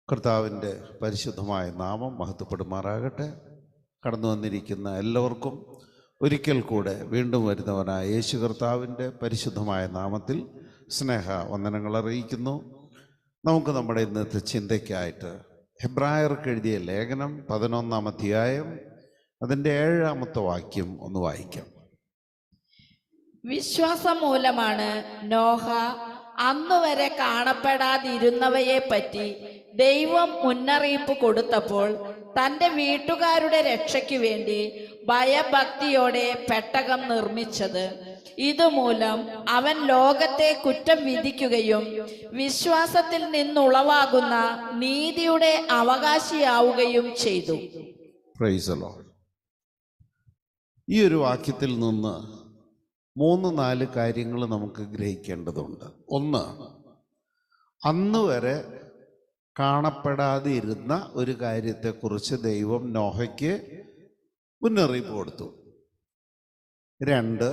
കർത്താവിൻ്റെ പരിശുദ്ധമായ നാമം മഹത്വപ്പെടുമാറാകട്ടെ. കടന്നു വന്നിരിക്കുന്ന എല്ലാവർക്കും ഒരിക്കൽ കൂടെ വീണ്ടും വരുന്നവനായ യേശു കർത്താവിൻ്റെ പരിശുദ്ധമായ നാമത്തിൽ സ്നേഹ വന്ദനങ്ങൾ അറിയിക്കുന്നു. നമുക്ക് നമ്മുടെ ഇന്നത്തെ ചിന്തയ്ക്കായിട്ട് ഹെബ്രായർക്ക് എഴുതിയ ലേഖനം 11-ാം അധ്യായം അതിൻ്റെ 7-ാമത്തെ വാക്യം ഒന്ന് വായിക്കാം. വിശ്വാസം മൂലമാണ് നോഹ അന്നുവരെ കാണപ്പെടാതിരുന്നവയെ പറ്റി ദൈവം മുന്നറിയിപ്പ് കൊടുത്തപ്പോൾ തൻ്റെ വീട്ടുകാരുടെ രക്ഷയ്ക്ക് വേണ്ടി ഭയഭക്തിയോടെ പെട്ടകം നിർമ്മിച്ചത്. ഇതുമൂലം അവൻ ലോകത്തെ കുറ്റം വിധിക്കുകയും വിശ്വാസത്തിൽ നിന്നുളവാകുന്ന നീതിയുടെ അവകാശിയാവുകയും ചെയ്തു. Price the Lord. ഈ ഒരു വാക്യത്തിൽ നിന്ന് 3-4 കാര്യങ്ങൾ നമുക്ക് ഗ്രഹിക്കേണ്ടതുണ്ട്. ഒന്ന്, അന്ന് വരെ കാണപ്പെടാതെ ഇരുന്ന ഒരു കാര്യത്തെക്കുറിച്ച് ദൈവം നോഹയ്ക്ക് മുന്നറിയിപ്പ് കൊടുത്തു. 2,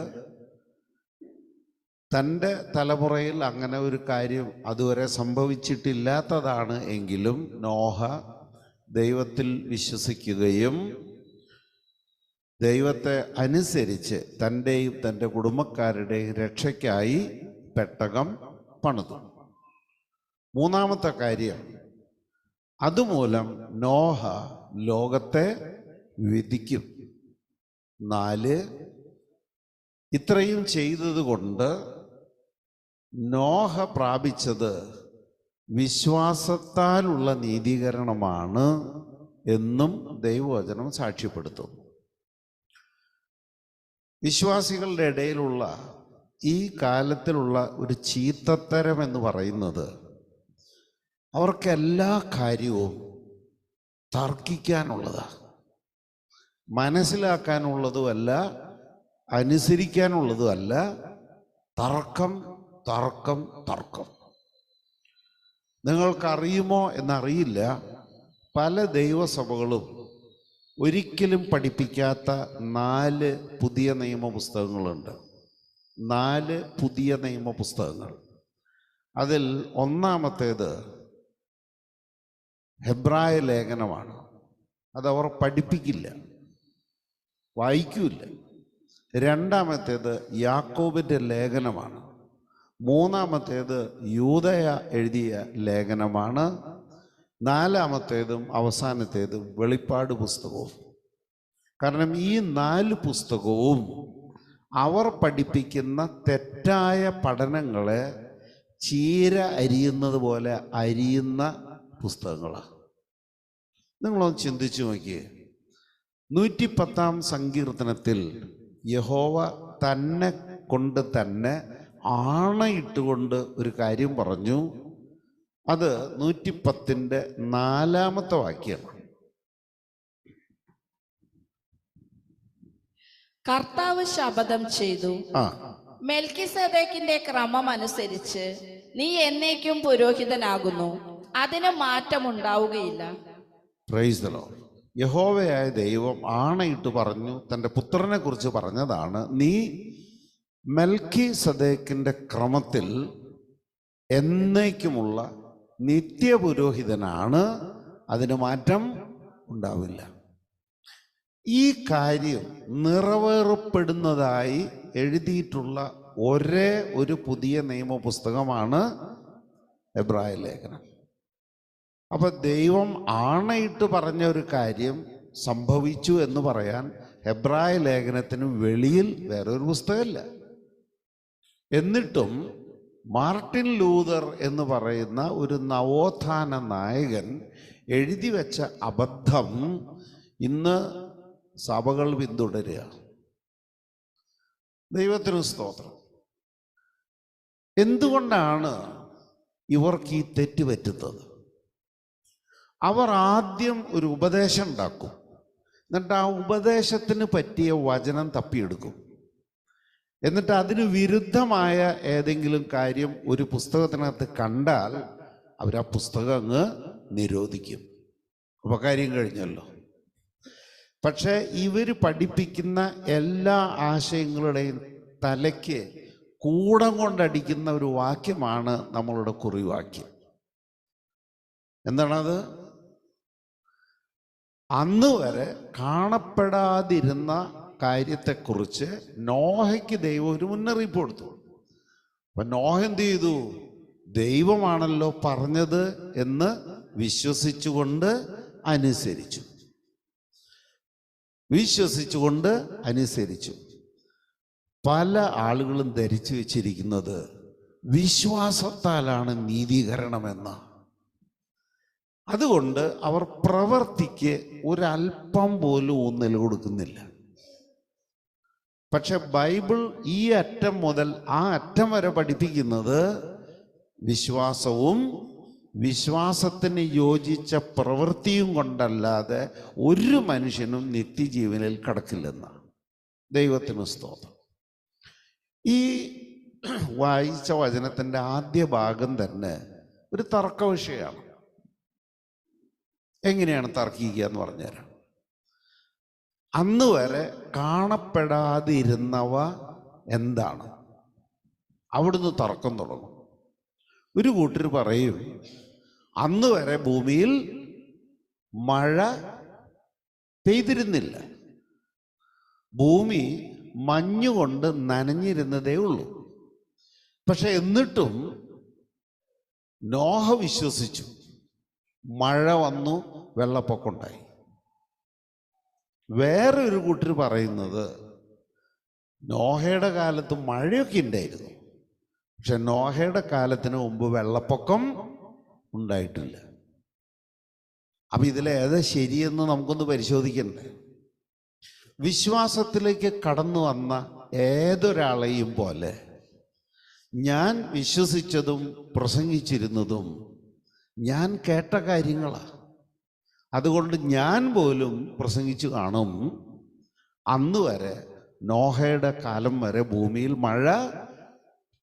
തൻ്റെ തലമുറയിൽ അങ്ങനെ ഒരു കാര്യം അതുവരെ സംഭവിച്ചിട്ടില്ലാത്തതാണ് എങ്കിലും നോഹ ദൈവത്തിൽ വിശ്വസിക്കുകയും ദൈവത്തെ അനുസരിച്ച് തൻ്റെയും തൻ്റെ കുടുംബക്കാരുടെയും രക്ഷയ്ക്കായി പെട്ടകം പണിതു. 3-ാമത്തെ കാര്യം, അതുമൂലം നോഹ ലോകത്തെ വിധിക്കും. 4, ഇത്രയും ചെയ്തതുകൊണ്ട് നോഹ പ്രാപിച്ചത് വിശ്വാസത്താലുള്ള നീതീകരണമാണ് എന്നും ദൈവവചനം സാക്ഷ്യപ്പെടുത്തുന്നു. വിശ്വാസികളുടെ ഇടയിലുള്ള ഈ കാലത്തിലുള്ള ഒരു ചീത്തത്തരം എന്ന് പറയുന്നത് അവർക്ക് എല്ലാ കാര്യവും തർക്കിക്കാനുള്ളതാണ്, മനസ്സിലാക്കാനുള്ളതുമല്ല, അനുസരിക്കാനുള്ളതുമല്ല. തർക്കം തർക്കം തർക്കം. നിങ്ങൾക്കറിയുമോ എന്നറിയില്ല, പല ദൈവസഭകളും ഒരിക്കലും പഠിപ്പിക്കാത്ത 4 പുതിയ നിയമ പുസ്തകങ്ങളുണ്ട്. 4 പുതിയ നിയമ പുസ്തകങ്ങൾ. അതിൽ 1-ാമത്തേത് ഹെബ്രായ ലേഖനമാണ്. അതവർ പഠിപ്പിക്കില്ല, വായിക്കില്ല. 2-ാമത്തേത് യാക്കോബിൻ്റെ ലേഖനമാണ്. 3-ാമത്തേത് യൂദയ എഴുതിയ ലേഖനമാണ്. 4-ാമത്തേതും അവസാനത്തേതും വെളിപ്പാട് പുസ്തകവും. കാരണം ഈ 4 പുസ്തകവും അവർ പഠിപ്പിക്കുന്ന തെറ്റായ പഠനങ്ങളെ ചീര അരിയുന്നത് പോലെ അരിയുന്ന പുസ്തകങ്ങളാണ്. നിങ്ങളൊന്ന് ചിന്തിച്ചു നോക്കിയേ. 110-ാം സങ്കീർത്തനത്തിൽ യഹോവ തന്നെ കൊണ്ട് തന്നെ ആണയിട്ടുകൊണ്ട് ഒരു കാര്യം പറഞ്ഞു. അത് 110-ന്റെ 4-ാമത്തെ വാക്യമാണ്. കർത്താവ് ശപഥം ചെയ്തു, മെൽക്കിസേദെക്കിന്റെ ക്രമം അനുസരിച്ച് നീ എന്നേക്കും പുരോഹിതനാകുന്നു, അതിന് മാറ്റമുണ്ടാവുകയില്ല. Price the Lord. യഹോവയായ ദൈവം ആണയിട്ട് പറഞ്ഞു, തൻ്റെ പുത്രനെ കുറിച്ച് പറഞ്ഞതാണ്, നീ മെൽക്കിസേദെക്കിന്റെ ക്രമത്തിൽ എന്നേക്കുമുള്ള നിത്യപുരോഹിതനാണ്, അതിന് മാറ്റം ഉണ്ടാവില്ല. ഈ കാര്യം നിറവേറപ്പെടുന്നതായി എഴുതിയിട്ടുള്ള ഒരേ ഒരു പുതിയ നിയമ പുസ്തകമാണ് ഹെബ്രായ ലേഖനം. അപ്പൊ ദൈവം ആണയിട്ട് പറഞ്ഞ ഒരു കാര്യം സംഭവിച്ചു എന്ന് പറയാൻ ഹെബ്രായ ലേഖനത്തിന് വെളിയിൽ വേറൊരു പുസ്തകമില്ല. എന്നിട്ടും മാർട്ടിൻ ലൂതർ എന്ന് പറയുന്ന ഒരു നവോത്ഥാന നായകൻ എഴുതി വെച്ച അബദ്ധം ഇന്ന് സഭകൾ പിന്തുടരുക. ദൈവത്തിന് സ്തോത്രം. എന്തുകൊണ്ടാണ് ഇവർക്ക് ഈ തെറ്റ് പറ്റുന്നത്? അവർ ആദ്യം ഒരു ഉപദേശം ഉണ്ടാക്കും, എന്നിട്ട് ആ ഉപദേശത്തിന് പറ്റിയ വചനം തപ്പിയെടുക്കും, എന്നിട്ട് അതിന് വിരുദ്ധമായ ഏതെങ്കിലും കാര്യം ഒരു പുസ്തകത്തിനകത്ത് കണ്ടാൽ അവർ ആ പുസ്തകം അങ്ങ് നിരോധിക്കും. അപ്പോൾ കാര്യം കഴിഞ്ഞല്ലോ. പക്ഷേ ഇവർ പഠിപ്പിക്കുന്ന എല്ലാ ആശയങ്ങളുടെയും തലയ്ക്ക് കൂടം കൊണ്ടടിക്കുന്ന ഒരു വാക്യമാണ് നമ്മളുടെ കുറിവാക്യം. എന്താണത്? അന്ന് വരെ കാണപ്പെടാതിരുന്ന കാര്യത്തെക്കുറിച്ച് നോഹയ്ക്ക് ദൈവം ഒരു മുന്നറിയിപ്പ് കൊടുത്തു. അപ്പൊ നോഹ എന്ത് ചെയ്തു? ദൈവമാണല്ലോ പറഞ്ഞത് എന്ന് വിശ്വസിച്ചുകൊണ്ട് അനുസരിച്ചു. പല ആളുകളും ധരിച്ചു വെച്ചിരിക്കുന്നത് വിശ്വാസത്താലാണ് നീതീകരണമെന്ന്. അതുകൊണ്ട് അവർ പ്രവൃത്തിക്ക് ഒരല്പം പോലും ഊന്നൽ കൊടുക്കുന്നില്ല. പക്ഷെ ബൈബിൾ ഈ അറ്റം മുതൽ ആ അറ്റം വരെ പഠിപ്പിക്കുന്നത് വിശ്വാസവും വിശ്വാസത്തിന് യോജിച്ച പ്രവൃത്തിയും കൊണ്ടല്ലാതെ ഒരു മനുഷ്യനും നിത്യജീവനിൽ കടക്കില്ലെന്നാണ്. ദൈവത്തിന് സ്തോത്രം. ഈ വായിച്ച വചനത്തിൻ്റെ ആദ്യ ഭാഗം തന്നെ ഒരു തർക്ക വിഷയമാണ്. എങ്ങനെയാണ് തർക്കിക്കുക എന്ന് പറഞ്ഞുതരാം. അന്ന് വരെ കാണപ്പെടാതിരുന്നവ എന്താണ്? അവിടുന്ന് തർക്കം തുടങ്ങും. ഒരു കൂട്ടർ പറയും, അന്ന് വരെ ഭൂമിയിൽ മഴ പെയ്തിരുന്നില്ല, ഭൂമി മഞ്ഞുകൊണ്ട് നനഞ്ഞിരുന്നതേ ഉള്ളൂ. പക്ഷെ എന്നിട്ടും നോഹ വിശ്വസിച്ചു, മഴ വന്നു, വെള്ളപ്പൊക്കമുണ്ടായി. വേറെ ഒരു കൂട്ടർ പറയുന്നത് നോഹയുടെ കാലത്ത് മഴയൊക്കെ ഉണ്ടായിരുന്നു, പക്ഷെ നോഹയുടെ കാലത്തിന് മുമ്പ് വെള്ളപ്പൊക്കം ഉണ്ടായിട്ടില്ല. അപ്പൊ ഇതിലേതാ ശരിയെന്ന് നമുക്കൊന്ന് പരിശോധിക്കണ്ടേ? വിശ്വാസത്തിലേക്ക് കടന്നു വന്ന ഏതൊരാളെയും പോലെ ഞാൻ വിശ്വസിച്ചതും പ്രസംഗിച്ചിരുന്നതും ഞാൻ കേട്ട കാര്യങ്ങളാണ്. അതുകൊണ്ട് ഞാൻ പോലും പ്രസംഗിച്ചു കാണും, അന്ന് വരെ നോഹയുടെ കാലം വരെ ഭൂമിയിൽ മഴ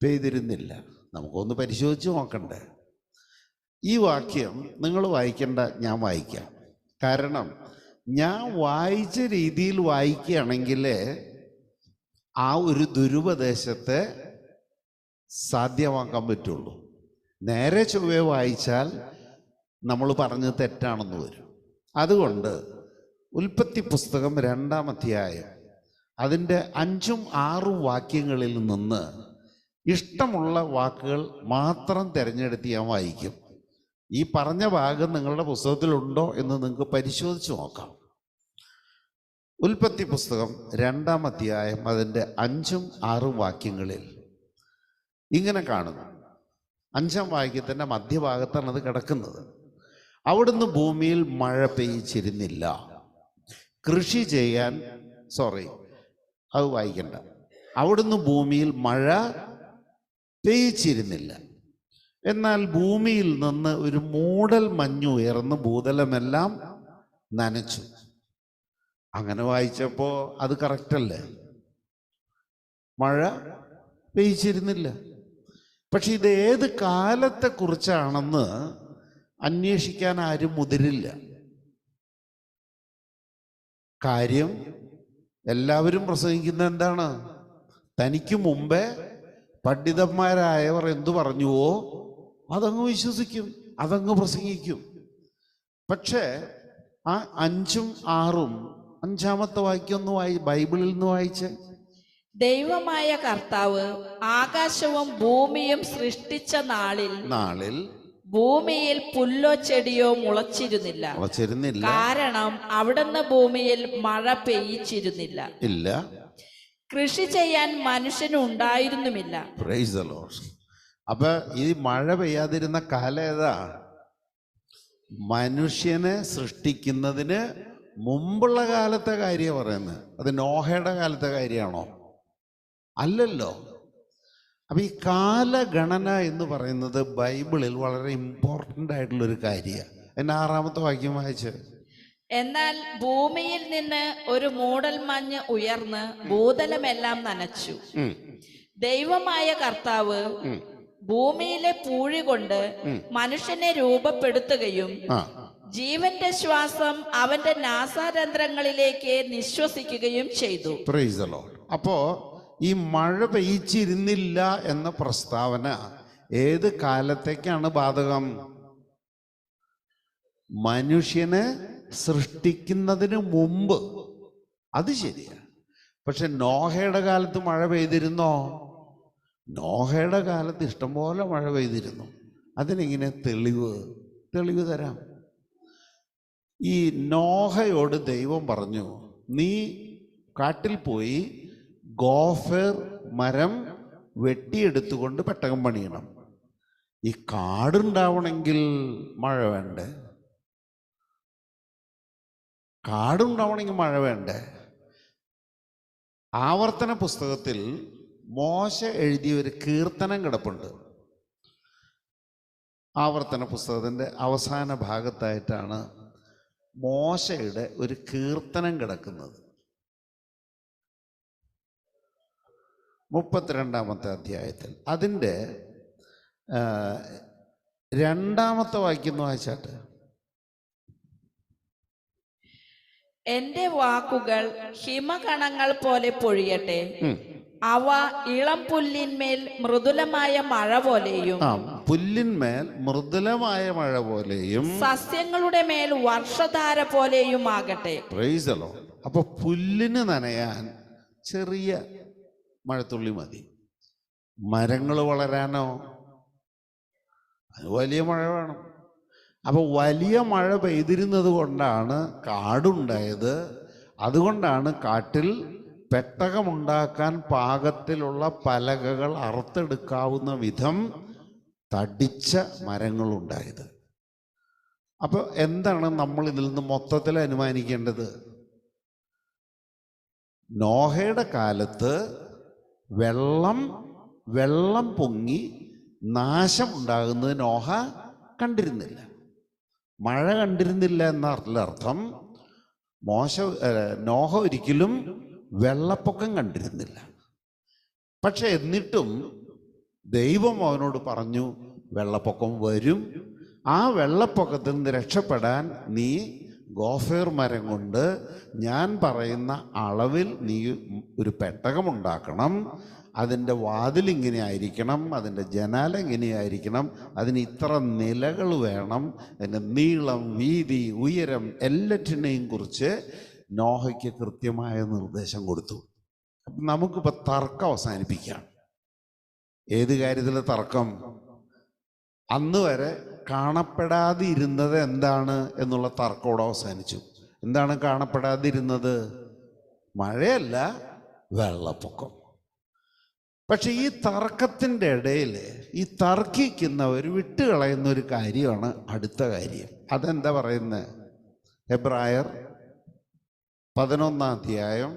പെയ്തിരുന്നില്ല. നമുക്കൊന്ന് പരിശോധിച്ച് നോക്കണ്ടേ? ഈ വാക്യം നിങ്ങൾ വായിക്കേണ്ട, ഞാൻ വായിക്കാം. കാരണം ഞാൻ വായിച്ച രീതിയിൽ വായിക്കുകയാണെങ്കിൽ ആ ഒരു ദുരുപദേശത്തെ സാധ്യമാക്കാൻ പറ്റുള്ളൂ. നേരെ ചൊവ്വേ വായിച്ചാൽ നമ്മൾ പറഞ്ഞത് തെറ്റാണെന്ന് വരും. അതുകൊണ്ട് ഉൽപ്പത്തി പുസ്തകം 2-ാം അധ്യായം അതിൻ്റെ 5ഉം 6ഉം വാക്യങ്ങളിൽ നിന്ന് ഇഷ്ടമുള്ള വാക്കുകൾ മാത്രം തിരഞ്ഞെടുത്ത് ഞാൻ വായിക്കും. ഈ പറഞ്ഞ ഭാഗം നിങ്ങളുടെ പുസ്തകത്തിലുണ്ടോ എന്ന് നിങ്ങൾക്ക് പരിശോധിച്ച് നോക്കാം. ഉൽപ്പത്തി പുസ്തകം 2-ാം അധ്യായം അതിൻ്റെ 5ഉം 6ഉം വാക്യങ്ങളിൽ ഇങ്ങനെ കാണുന്നു. 5-ാം വാക്യത്തിൻ്റെ മധ്യഭാഗത്താണ് അത് കിടക്കുന്നത്. അവിടുന്ന് ഭൂമിയിൽ മഴ പെയ്ച്ചിരുന്നില്ല, കൃഷി ചെയ്യാൻ അത് വായിക്കണ്ട. അവിടുന്ന് ഭൂമിയിൽ മഴ പെയ്ച്ചിരുന്നില്ല, എന്നാൽ ഭൂമിയിൽ നിന്ന് ഒരു മൂടൽ മഞ്ഞുയർന്ന് ഭൂതലമെല്ലാം നനച്ചു. അങ്ങനെ വായിച്ചപ്പോൾ അത് കറക്റ്റല്ലേ? മഴ പെയ്ച്ചിരുന്നില്ല. പക്ഷെ ഇത് ഏത് കാലത്തെക്കുറിച്ചാണെന്ന് അന്വേഷിക്കാൻ ആരും മുതിരില്ല. കാര്യം എല്ലാവരും പ്രസംഗിക്കുന്ന എന്താണ്? തനിക്ക് മുമ്പേ പണ്ഡിതന്മാരായവർ എന്തു പറഞ്ഞുവോ അതങ്ങ് വിശ്വസിക്കും, അതങ്ങ് പ്രസംഗിക്കും. പക്ഷേ ആ 5ഉം 6ഉം 5-ാമത്തെ വാക്യം ഒന്ന് ബൈബിളിൽ നിന്ന് വായിച്ച്. ദൈവമായ കർത്താവ് ആകാശവും ഭൂമിയും സൃഷ്ടിച്ച നാളിൽ ഭൂമിയിൽ പുല്ലോ ചെടിയോ മുളച്ചിരുന്നില്ല. കാരണം അവിടുന്ന് ഭൂമിയിൽ മഴ പെയ്ച്ചിരുന്നില്ല. കൃഷി ചെയ്യാൻ മനുഷ്യനുണ്ടായിരുന്നുമില്ല. Price the Lord. അപ്പൊ ഈ മഴ പെയ്യാതിരുന്ന കാലം ഏതാ? മനുഷ്യനെ സൃഷ്ടിക്കുന്നതിന് മുമ്പുള്ള കാലത്തെ കാര്യം പറയുന്നത്. അത് നോഹയുടെ കാലത്തെ കാര്യമാണോ? അല്ലല്ലോ. അപ്പൊ ഈ കാലഗണന എന്ന് പറയുന്നത് ബൈബിളിൽ വളരെ ഇമ്പോർട്ടൻ്റ് ആയിട്ടുള്ളൊരു കാര്യമാണ്. അതിൻ്റെ 6-ാമത്തെ വാക്യം വായിച്ച്. എന്നാൽ ഭൂമിയിൽ നിന്ന് ഒരു മൂടൽ മഞ്ഞ് ഉയർന്ന് ഭൂതലമെല്ലാം നനച്ചു. ദൈവമായ കർത്താവ് ഭൂമിയിലെ പൂഴി കൊണ്ട് മനുഷ്യനെ രൂപപ്പെടുത്തുകയും ജീവന്റെ ശ്വാസം അവന്റെ നാസാരന്ധ്രങ്ങളിലേക്ക് നിശ്വസിക്കുകയും ചെയ്തു. Price the Lord. അപ്പോ ഈ മഴ പെയ്ച്ചിരുന്നില്ല എന്ന പ്രസ്താവന ഏത് കാലത്തേക്കാണ് ബാധകം? മനുഷ്യനെ സൃഷ്ടിക്കുന്നതിന് മുമ്പ്. അത് ശരിയാണ്. പക്ഷെ നോഹയുടെ കാലത്ത് മഴ പെയ്തിരുന്നോ? നോഹയുടെ കാലത്ത് ഇഷ്ടംപോലെ മഴ പെയ്തിരുന്നു. അതിനെങ്ങനെ തെളിവ് തരാം. ഈ നോഹയോട് ദൈവം പറഞ്ഞു, നീ കാട്ടിൽ പോയി ഗോഫർ മരം വെട്ടിയെടുത്തുകൊണ്ട് പെട്ടകം പണിയണം. ഈ കാടുണ്ടാവണമെങ്കിൽ മഴ വേണ്ടേ? കാടുണ്ടാവണമെങ്കിൽ മഴ വേണ്ടേ? ആവർത്തന പുസ്തകത്തിൽ മോശ എഴുതിയ ഒരു കീർത്തനം കിടപ്പുണ്ട്. ആവർത്തന പുസ്തകത്തിൻ്റെ അവസാന ഭാഗത്തായിട്ടാണ് മോശയുടെ ഒരു കീർത്തനം കിടക്കുന്നത്. 32-ാമത്തെ അധ്യായത്തിൽ അതിൻ്റെ 2-ാമത്തെ വാക്യം വായിച്ചാട്ട്. എന്റെ വാക്കുകൾ ഹിമകണങ്ങൾ പോലെ പൊഴിയട്ടെ, അവ ഇളം പുല്ലിന്മേൽ മൃദുലമായ മഴ പോലെയും, പുല്ലിന്മേൽ മൃദുലമായ മഴ പോലെയും സസ്യങ്ങളുടെ മേൽ വർഷധാര പോലെയും ആകട്ടെ. Price the Lord. അപ്പൊ പുല്ലിന് നനയാൻ ചെറിയ മഴത്തുള്ളി മതി. മരങ്ങൾ വളരാനോ അത് വലിയ മഴ വേണം. അപ്പൊ വലിയ മഴ പെയ്തിരുന്നത് കൊണ്ടാണ് കാടുണ്ടായത്. അതുകൊണ്ടാണ് കാട്ടിൽ പെട്ടകമുണ്ടാക്കാൻ പാകത്തിലുള്ള പലകകൾ അറുത്തെടുക്കാവുന്ന വിധം തടിച്ച മരങ്ങളുണ്ടായത്. അപ്പോൾ എന്താണ് നമ്മൾ ഇതിൽ നിന്ന് മൊത്തത്തിൽ അനുമാനിക്കേണ്ടത്? നോഹയുടെ കാലത്ത് വെള്ളം പൊങ്ങി നാശമുണ്ടാകുന്നത് നോഹ കണ്ടിരുന്നില്ല. മഴ കണ്ടിരുന്നില്ല എന്നർത്ഥം നോഹ ഒരിക്കലും വെള്ളപ്പൊക്കം കണ്ടിരുന്നില്ല. പക്ഷെ എന്നിട്ടും ദൈവം അവനോട് പറഞ്ഞു, വെള്ളപ്പൊക്കം വരും. ആ വെള്ളപ്പൊക്കത്തിൽ നിന്ന് രക്ഷപ്പെടാൻ നീ ഗോഫേർ മരം കൊണ്ട് ഞാൻ പറയുന്ന അളവിൽ നീ ഒരു പെട്ടകമുണ്ടാക്കണം. അതിൻ്റെ വാതിലിങ്ങനെ ആയിരിക്കണം, അതിൻ്റെ ജനാല ഇങ്ങനെയായിരിക്കണം, അതിന് ഇത്ര നിലകൾ വേണം, അതിൻ്റെ നീളം, വീതി, ഉയരം എല്ലാറ്റിനെയും കുറിച്ച് നോഹയ്ക്ക് കൃത്യമായ നിർദ്ദേശം കൊടുത്തു. നമുക്കിപ്പോൾ തർക്കം അവസാനിപ്പിക്കാം. ഏത് കാര്യത്തിലെ തർക്കം? അന്ന് വരെ കാണപ്പെടാതിരുന്നത് എന്താണ് എന്നുള്ള തർക്കോടെ അവസാനിച്ചു. എന്താണ് കാണപ്പെടാതിരുന്നത്? മഴയല്ല, വെള്ളപ്പൊക്കം. പക്ഷെ ഈ തർക്കത്തിൻ്റെ ഇടയിൽ ഈ തർക്കിക്കുന്നവർ വിട്ടുകളയുന്ന ഒരു കാര്യമാണ് അടുത്ത കാര്യം. അതെന്താ പറയുന്നത്? എബ്രായർ 11-ാം അധ്യായം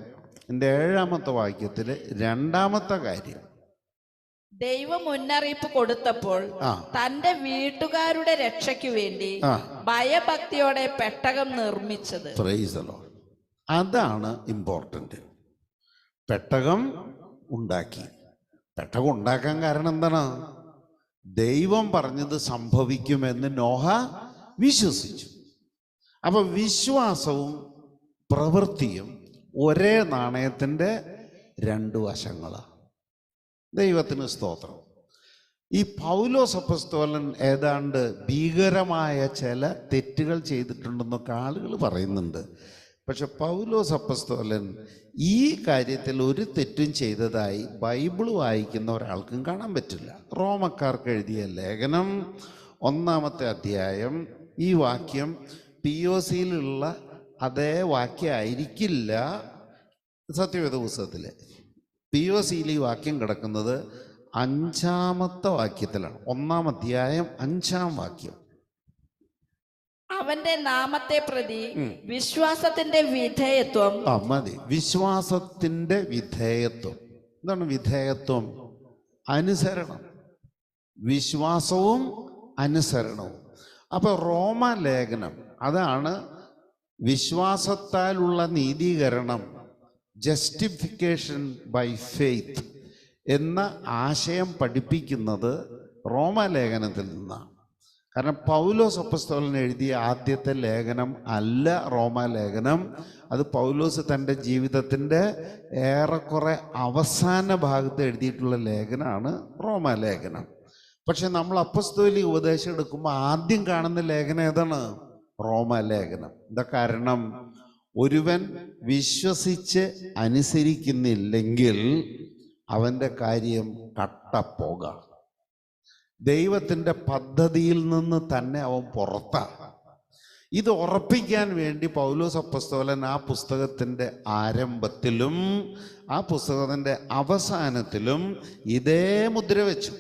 7-ാമത്തെ വാക്യത്തിൽ 2-ാമത്തെ കാര്യം. ദൈവം മുന്നറിയിപ്പ് കൊടുത്തപ്പോൾ തന്റെ വീട്ടുകാരുടെ രക്ഷയ്ക്ക് വേണ്ടി ഭയഭക്തിയോടെ പെട്ടകം നിർമ്മിച്ചത്. Price the Lord. അതാണ് ഇമ്പോർട്ടൻ്റ്. പെട്ടകം ഉണ്ടാക്കി. പെട്ടകം ഉണ്ടാക്കാൻ കാരണം എന്താണ്? ദൈവം പറഞ്ഞത് സംഭവിക്കുമെന്ന് നോഹ വിശ്വസിച്ചു. അപ്പൊ വിശ്വാസവും പ്രവൃത്തിയും ഒരേ നാണയത്തിൻ്റെ 2 വശങ്ങളാണ്. ദൈവത്തിന് സ്തോത്രം. ഈ പൗലോസ് അപ്പോസ്തലൻ ഏതാണ്ട് ഭീകരമായ ചില തെറ്റുകൾ ചെയ്തിട്ടുണ്ടെന്നൊക്കെ ആളുകൾ പറയുന്നുണ്ട്. പക്ഷെ പൗലോസ് അപ്പോസ്തലൻ ഈ കാര്യത്തിൽ ഒരു തെറ്റും ചെയ്തതായി ബൈബിൾ വായിക്കുന്ന ഒരാൾക്കും കാണാൻ പറ്റില്ല. റോമക്കാർക്ക് എഴുതിയ ലേഖനം 1-ാമത്തെ അധ്യായം ഈ വാക്യം POCയിലുള്ള അതേ വാക്യമായിരിക്കില്ല സത്യവേദ പുസ്തകത്തിൽ. POCയിൽ ഈ വാക്യം കിടക്കുന്നത് 5-ാമത്തെ വാക്യത്തിലാണ്. 1-ാം അധ്യായം 5-ാം വാക്യം. അവന്റെ നാമത്തെ പ്രതി വിശ്വാസത്തിന്റെ വിധേയത്വം. മതി. വിശ്വാസത്തിന്റെ വിധേയത്വം. എന്താണ് വിധേയത്വം? അനുസരണം. വിശ്വാസവും അനുസരണവും. അപ്പൊ റോമാലേഖനം അതാണ് വിശ്വാസത്താലുള്ള നീതീകരണം, ജസ്റ്റിഫിക്കേഷൻ ബൈ ഫെയ്ത്ത് എന്ന ആശയം പഠിപ്പിക്കുന്നത് റോമാലേഖനത്തിൽ നിന്നാണ്. കാരണം പൗലോസ് അപ്പോസ്തലൻ എഴുതിയ ആദ്യത്തെ ലേഖനം അല്ല റോമാലേഖനം. അത് പൗലോസ് തൻ്റെ ജീവിതത്തിൻ്റെ ഏറെക്കുറെ അവസാന ഭാഗത്ത് എഴുതിയിട്ടുള്ള ലേഖനമാണ് റോമാലേഖനം. പക്ഷെ നമ്മൾ അപ്പോസ്തലിക ഉപദേശം എടുക്കുമ്പോൾ ആദ്യം കാണുന്ന ലേഖനം ഏതാണ്? റോമലേഖനം. എന്താ കാരണം? ഒരുവൻ വിശ്വസിച്ച് അനുസരിക്കുന്നില്ലെങ്കിൽ അവൻ്റെ കാര്യം കട്ടപ്പോക. ദൈവത്തിൻ്റെ പദ്ധതിയിൽ നിന്ന് തന്നെ അവൻ പുറത്താണ്. ഇത് ഉറപ്പിക്കാൻ വേണ്ടി പൗലോസ് അപ്പോസ്തലൻ ആ പുസ്തകത്തിൻ്റെ ആരംഭത്തിലും ആ പുസ്തകത്തിൻ്റെ അവസാനത്തിലും ഇതേ മുദ്ര വെച്ചു.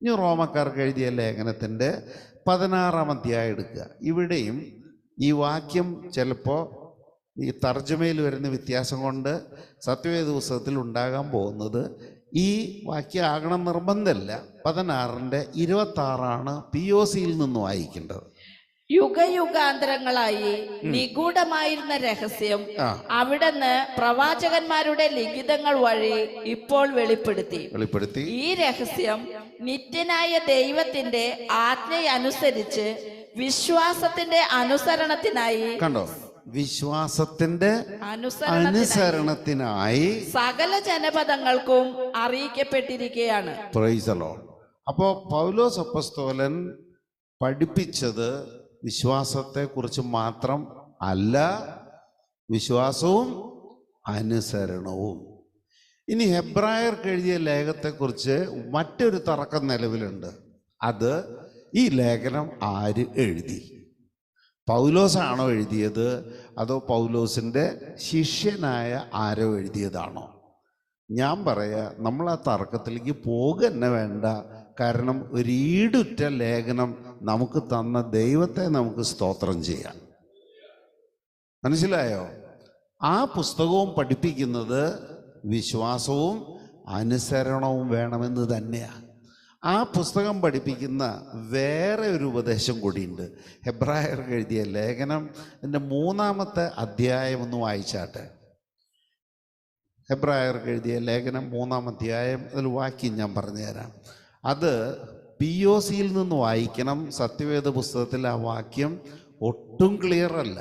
ഇനി റോമക്കാർക്ക് എഴുതിയ ലേഖനത്തിൻ്റെ 16-ാം അധ്യായം എടുക്കുക. ഇവിടെയും ഈ വാക്യം ചിലപ്പോൾ ഈ തർജ്ജമയിൽ വരുന്ന വ്യത്യാസം കൊണ്ട് സത്യവേദ പുസ്തകത്തിൽ ഉണ്ടാകാൻ പോകുന്നത് ഈ വാക്യം ആകണം നിർബന്ധമല്ല. 16-ന്റെ 26 POC നിന്ന് വായിക്കേണ്ടത്. യുഗയുഗാന്തരങ്ങളായി നിഗൂഢമായിരുന്ന രഹസ്യം അവിടുന്ന് പ്രവാചകന്മാരുടെ ലിഖിതങ്ങൾ വഴി ഇപ്പോൾ വെളിപ്പെടുത്തി. ഈ രഹസ്യം നിത്യനായ ദൈവത്തിന്റെ ആജ്ഞയനുസരിച്ച് വിശ്വാസത്തിന്റെ അനുസരണത്തിനായി, കണ്ടോ, വിശ്വാസത്തിന്റെ അനുസരണത്തിനായി സകല ജനപദങ്ങൾക്കും അറിയിക്കപ്പെട്ടിരിക്കുകയാണ്. Praise the Lord. അപ്പോ പൗലോസ് അപ്പോസ്തലൻ പഠിപ്പിച്ചത് വിശ്വാസത്തെക്കുറിച്ച് മാത്രം അല്ല, വിശ്വാസവും അനുസരണവും. ഇനി ഹെബ്രായർക്ക് എഴുതിയ ലേഖനത്തെക്കുറിച്ച് മറ്റൊരു തർക്കം നിലവിലുണ്ട്. അത് ഈ ലേഖനം ആര് എഴുതി? പൗലോസാണോ എഴുതിയത്, അതോ പൗലോസിൻ്റെ ശിഷ്യനായ ആരോ എഴുതിയതാണോ? ഞാൻ പറയാ, നമ്മൾ ആ തർക്കത്തിലേക്ക് പോകുക വേണ്ട. കാരണം ഒരു ഈടുറ്റ ലേഖനം നമുക്ക് തന്ന ദൈവത്തെ നമുക്ക് സ്തോത്രം ചെയ്യാം. മനസ്സിലായോ? ആ പുസ്തകവും പഠിപ്പിക്കുന്നത് വിശ്വാസവും അനുസരണവും വേണമെന്ന് തന്നെയാണ്. ആ പുസ്തകം പഠിപ്പിക്കുന്ന വേറെ ഒരു ഉപദേശം കൂടിയുണ്ട്. ഹെബ്രായർക്ക് എഴുതിയ ലേഖനം എൻ്റെ 3-ാമത്തെ അധ്യായം ഒന്ന് വായിച്ചാട്ടെ. ഹെബ്രായർക്ക് എഴുതിയ ലേഖനം 3-ാം അധ്യായം, അതിൽ വാക്യം ഞാൻ പറഞ്ഞുതരാം. അത് POC നിന്ന് വായിക്കണം. സത്യവേദ പുസ്തകത്തിൽ ആ വാക്യം ഒട്ടും ക്ലിയർ അല്ല.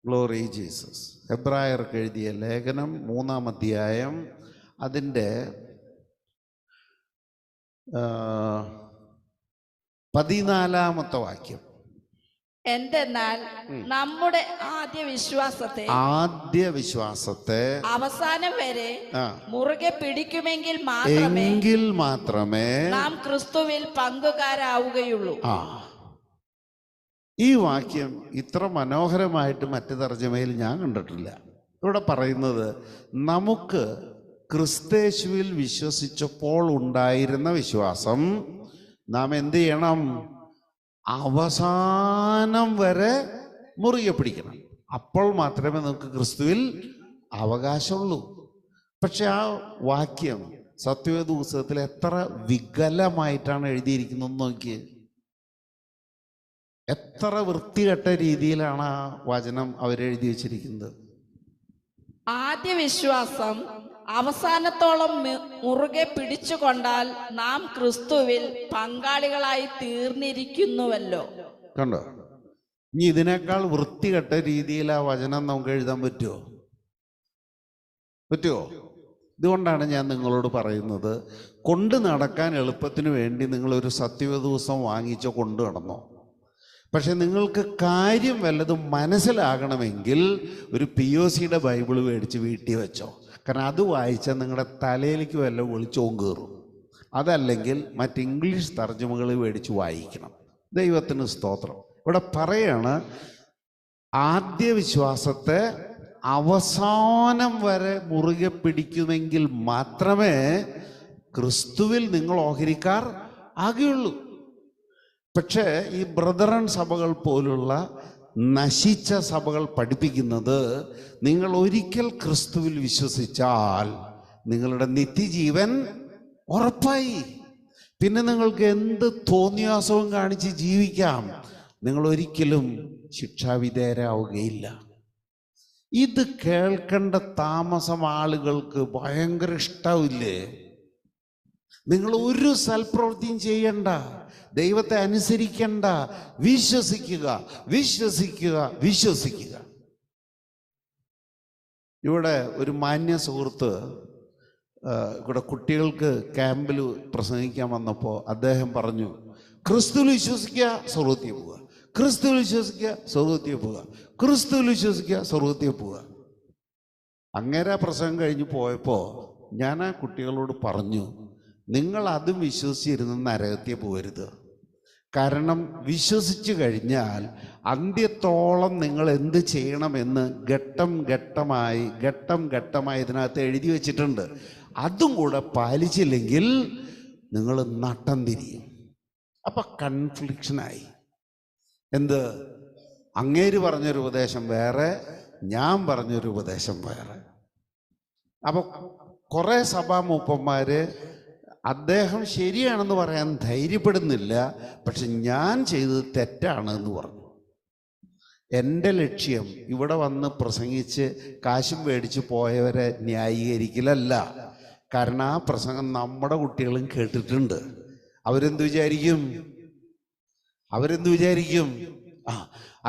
Glory Jesus. ഹെബ്രായർക്ക് എഴുതിയ ലേഖനം 3-ാം അധ്യായം അതിൻ്റെ 14-ാമത്തെ വാക്യം. എന്തെന്നാൽ നമ്മുടെ ആദ്യ വിശ്വാസത്തെ അവസാനം വരെ മുറുകെ പിടിക്കുമെങ്കിൽ മാത്രമേ നാം ക്രിസ്തുവിൽ പങ്കുകാരാവുകയുള്ളൂ. ഈ വാക്യം ഇത്ര മനോഹരമായിട്ട് മറ്റു തർജ്ജമയിൽ ഞാൻ കണ്ടിട്ടില്ല. ഇവിടെ പറയുന്നത് നമുക്ക് ക്രിസ്തേശുവിൽ വിശ്വസിച്ചപ്പോൾ ഉണ്ടായിരുന്ന വിശ്വാസം നാം എന്ത് ചെയ്യണം? അവസാനം വരെ മുറുകെ പിടിക്കണം. അപ്പോൾ മാത്രമേ നമുക്ക് ക്രിസ്തുവിൽ അവകാശമുള്ളൂ. പക്ഷെ ആ വാക്യം സത്യവേദ പുസ്തകത്തിൽ എത്ര വികലമായിട്ടാണ് എഴുതിയിരിക്കുന്നത് നോക്കിയേ. എത്ര വൃത്തികെട്ട രീതിയിലാണ് ആ വചനം അവരെഴുതി വെച്ചിരിക്കുന്നത്. ആദ്യ വിശ്വാസം അവസാനത്തോളം മുറുകെ പിടിച്ചുകൊണ്ടാൽ നാം ക്രിസ്തുവിൽ പങ്കാളികളായി തീർന്നിരിക്കുന്നുവല്ലോ. കണ്ടോ? ഇനി ഇതിനേക്കാൾ വൃത്തികെട്ട രീതിയിൽ ആ വചനം നമുക്ക് എഴുതാൻ പറ്റുമോ? ഇതുകൊണ്ടാണ് ഞാൻ നിങ്ങളോട് പറയുന്നത്, കൊണ്ട് നടക്കാൻ എളുപ്പത്തിന് വേണ്ടി നിങ്ങളൊരു സത്യവേദ പുസ്തകം വാങ്ങിച്ചോ കൊണ്ട് നടന്നോ. പക്ഷെ നിങ്ങൾക്ക് കാര്യം വല്ലതും മനസ്സിലാകണമെങ്കിൽ ഒരു POCയുടെ ബൈബിള് മേടിച്ച് വീട്ടിൽ വെച്ചോ. കാരണം അത് വായിച്ചാൽ നിങ്ങളുടെ തലയിലേക്ക് വല്ല ഒളിച്ചോം കയറും. അതല്ലെങ്കിൽ മറ്റ് ഇംഗ്ലീഷ് തർജ്ജമകൾ മേടിച്ച് വായിക്കണം. ദൈവത്തിന് സ്തോത്രം. ഇവിടെ പറയാണ്, ആദ്യ വിശ്വാസത്തെ അവസാനം വരെ മുറുകെ പിടിക്കുമെങ്കിൽ മാത്രമേ ക്രിസ്തുവിൽ നിങ്ങൾ ഓഹരിക്കാർ ആകുകയുള്ളൂ. പക്ഷേ ഈ ബ്രദറൻ സഭകൾ പോലുള്ള നശിച്ച സഭകൾ പഠിപ്പിക്കുന്നത്, നിങ്ങൾ ഒരിക്കൽ ക്രിസ്തുവിൽ വിശ്വസിച്ചാൽ നിങ്ങളുടെ നിത്യജീവൻ ഉറപ്പായി. പിന്നെ നിങ്ങൾക്ക് എന്ത് തോന്നിയാസവും കാണിച്ച് ജീവിക്കാം, നിങ്ങൾ ഒരിക്കലും ശിക്ഷാവിധേയരാവുകയില്ല. ഇത് കേൾക്കേണ്ട താമസം ആളുകൾക്ക് ഭയങ്കര ഇഷ്ടാവില്ലേ? നിങ്ങൾ ഒരു സൽപ്രവൃത്തിയും ചെയ്യണ്ട, ദൈവത്തെ അനുസരിക്കണ്ട, വിശ്വസിക്കുക. ഇവിടെ ഒരു മാന്യ സുഹൃത്ത് ഇവിടെ കുട്ടികൾക്ക് ക്യാമ്പിൽ പ്രസംഗിക്കാൻ വന്നപ്പോൾ അദ്ദേഹം പറഞ്ഞു, ക്രിസ്തുവിൽ വിശ്വസിക്കുക, സ്വർഗ്ഗത്തിൽ പോവുക. ക്രിസ്തുവിൽ വിശ്വസിക്കുക, സ്വർഗ്ഗത്തിൽ പോവുക. ക്രിസ്തുവിൽ വിശ്വസിക്കുക, സ്വർഗ്ഗത്തിൽ പോവുക. അങ്ങേരെ പ്രസംഗം കഴിഞ്ഞ് പോയപ്പോൾ ഞാൻ ആ കുട്ടികളോട് പറഞ്ഞു, നിങ്ങൾ അതും വിശ്വസിച്ചിരുന്ന് നരകത്തിൽ പോകരുത്. കാരണം വിശ്വസിച്ചു കഴിഞ്ഞാൽ അന്ത്യത്തോളം നിങ്ങൾ എന്ത് ചെയ്യണമെന്ന് ഘട്ടം ഘട്ടമായി ഇതിനകത്ത് എഴുതി വച്ചിട്ടുണ്ട്. അതും കൂടെ പാലിച്ചില്ലെങ്കിൽ നിങ്ങൾ നട്ടം തിരിയും. അപ്പം കൺഫ്ലിക്ഷനായി. എന്ത്? അങ്ങേര് പറഞ്ഞൊരു ഉപദേശം വേറെ, ഞാൻ പറഞ്ഞൊരു ഉപദേശം വേറെ. അപ്പോൾ കുറേ സഭാമൂപ്പന്മാര് അദ്ദേഹം ശരിയാണെന്ന് പറയാൻ ധൈര്യപ്പെടുന്നില്ല, പക്ഷെ ഞാൻ ചെയ്തത് തെറ്റാണ് എന്ന് പറഞ്ഞു. എൻ്റെ ലക്ഷ്യം ഇവിടെ വന്ന് പ്രസംഗിച്ച് കാശും മേടിച്ച് പോയവരെ ന്യായീകരിക്കലല്ല. കാരണം ആ പ്രസംഗം നമ്മുടെ കുട്ടികളും കേട്ടിട്ടുണ്ട്. അവരെന്ത് വിചാരിക്കും?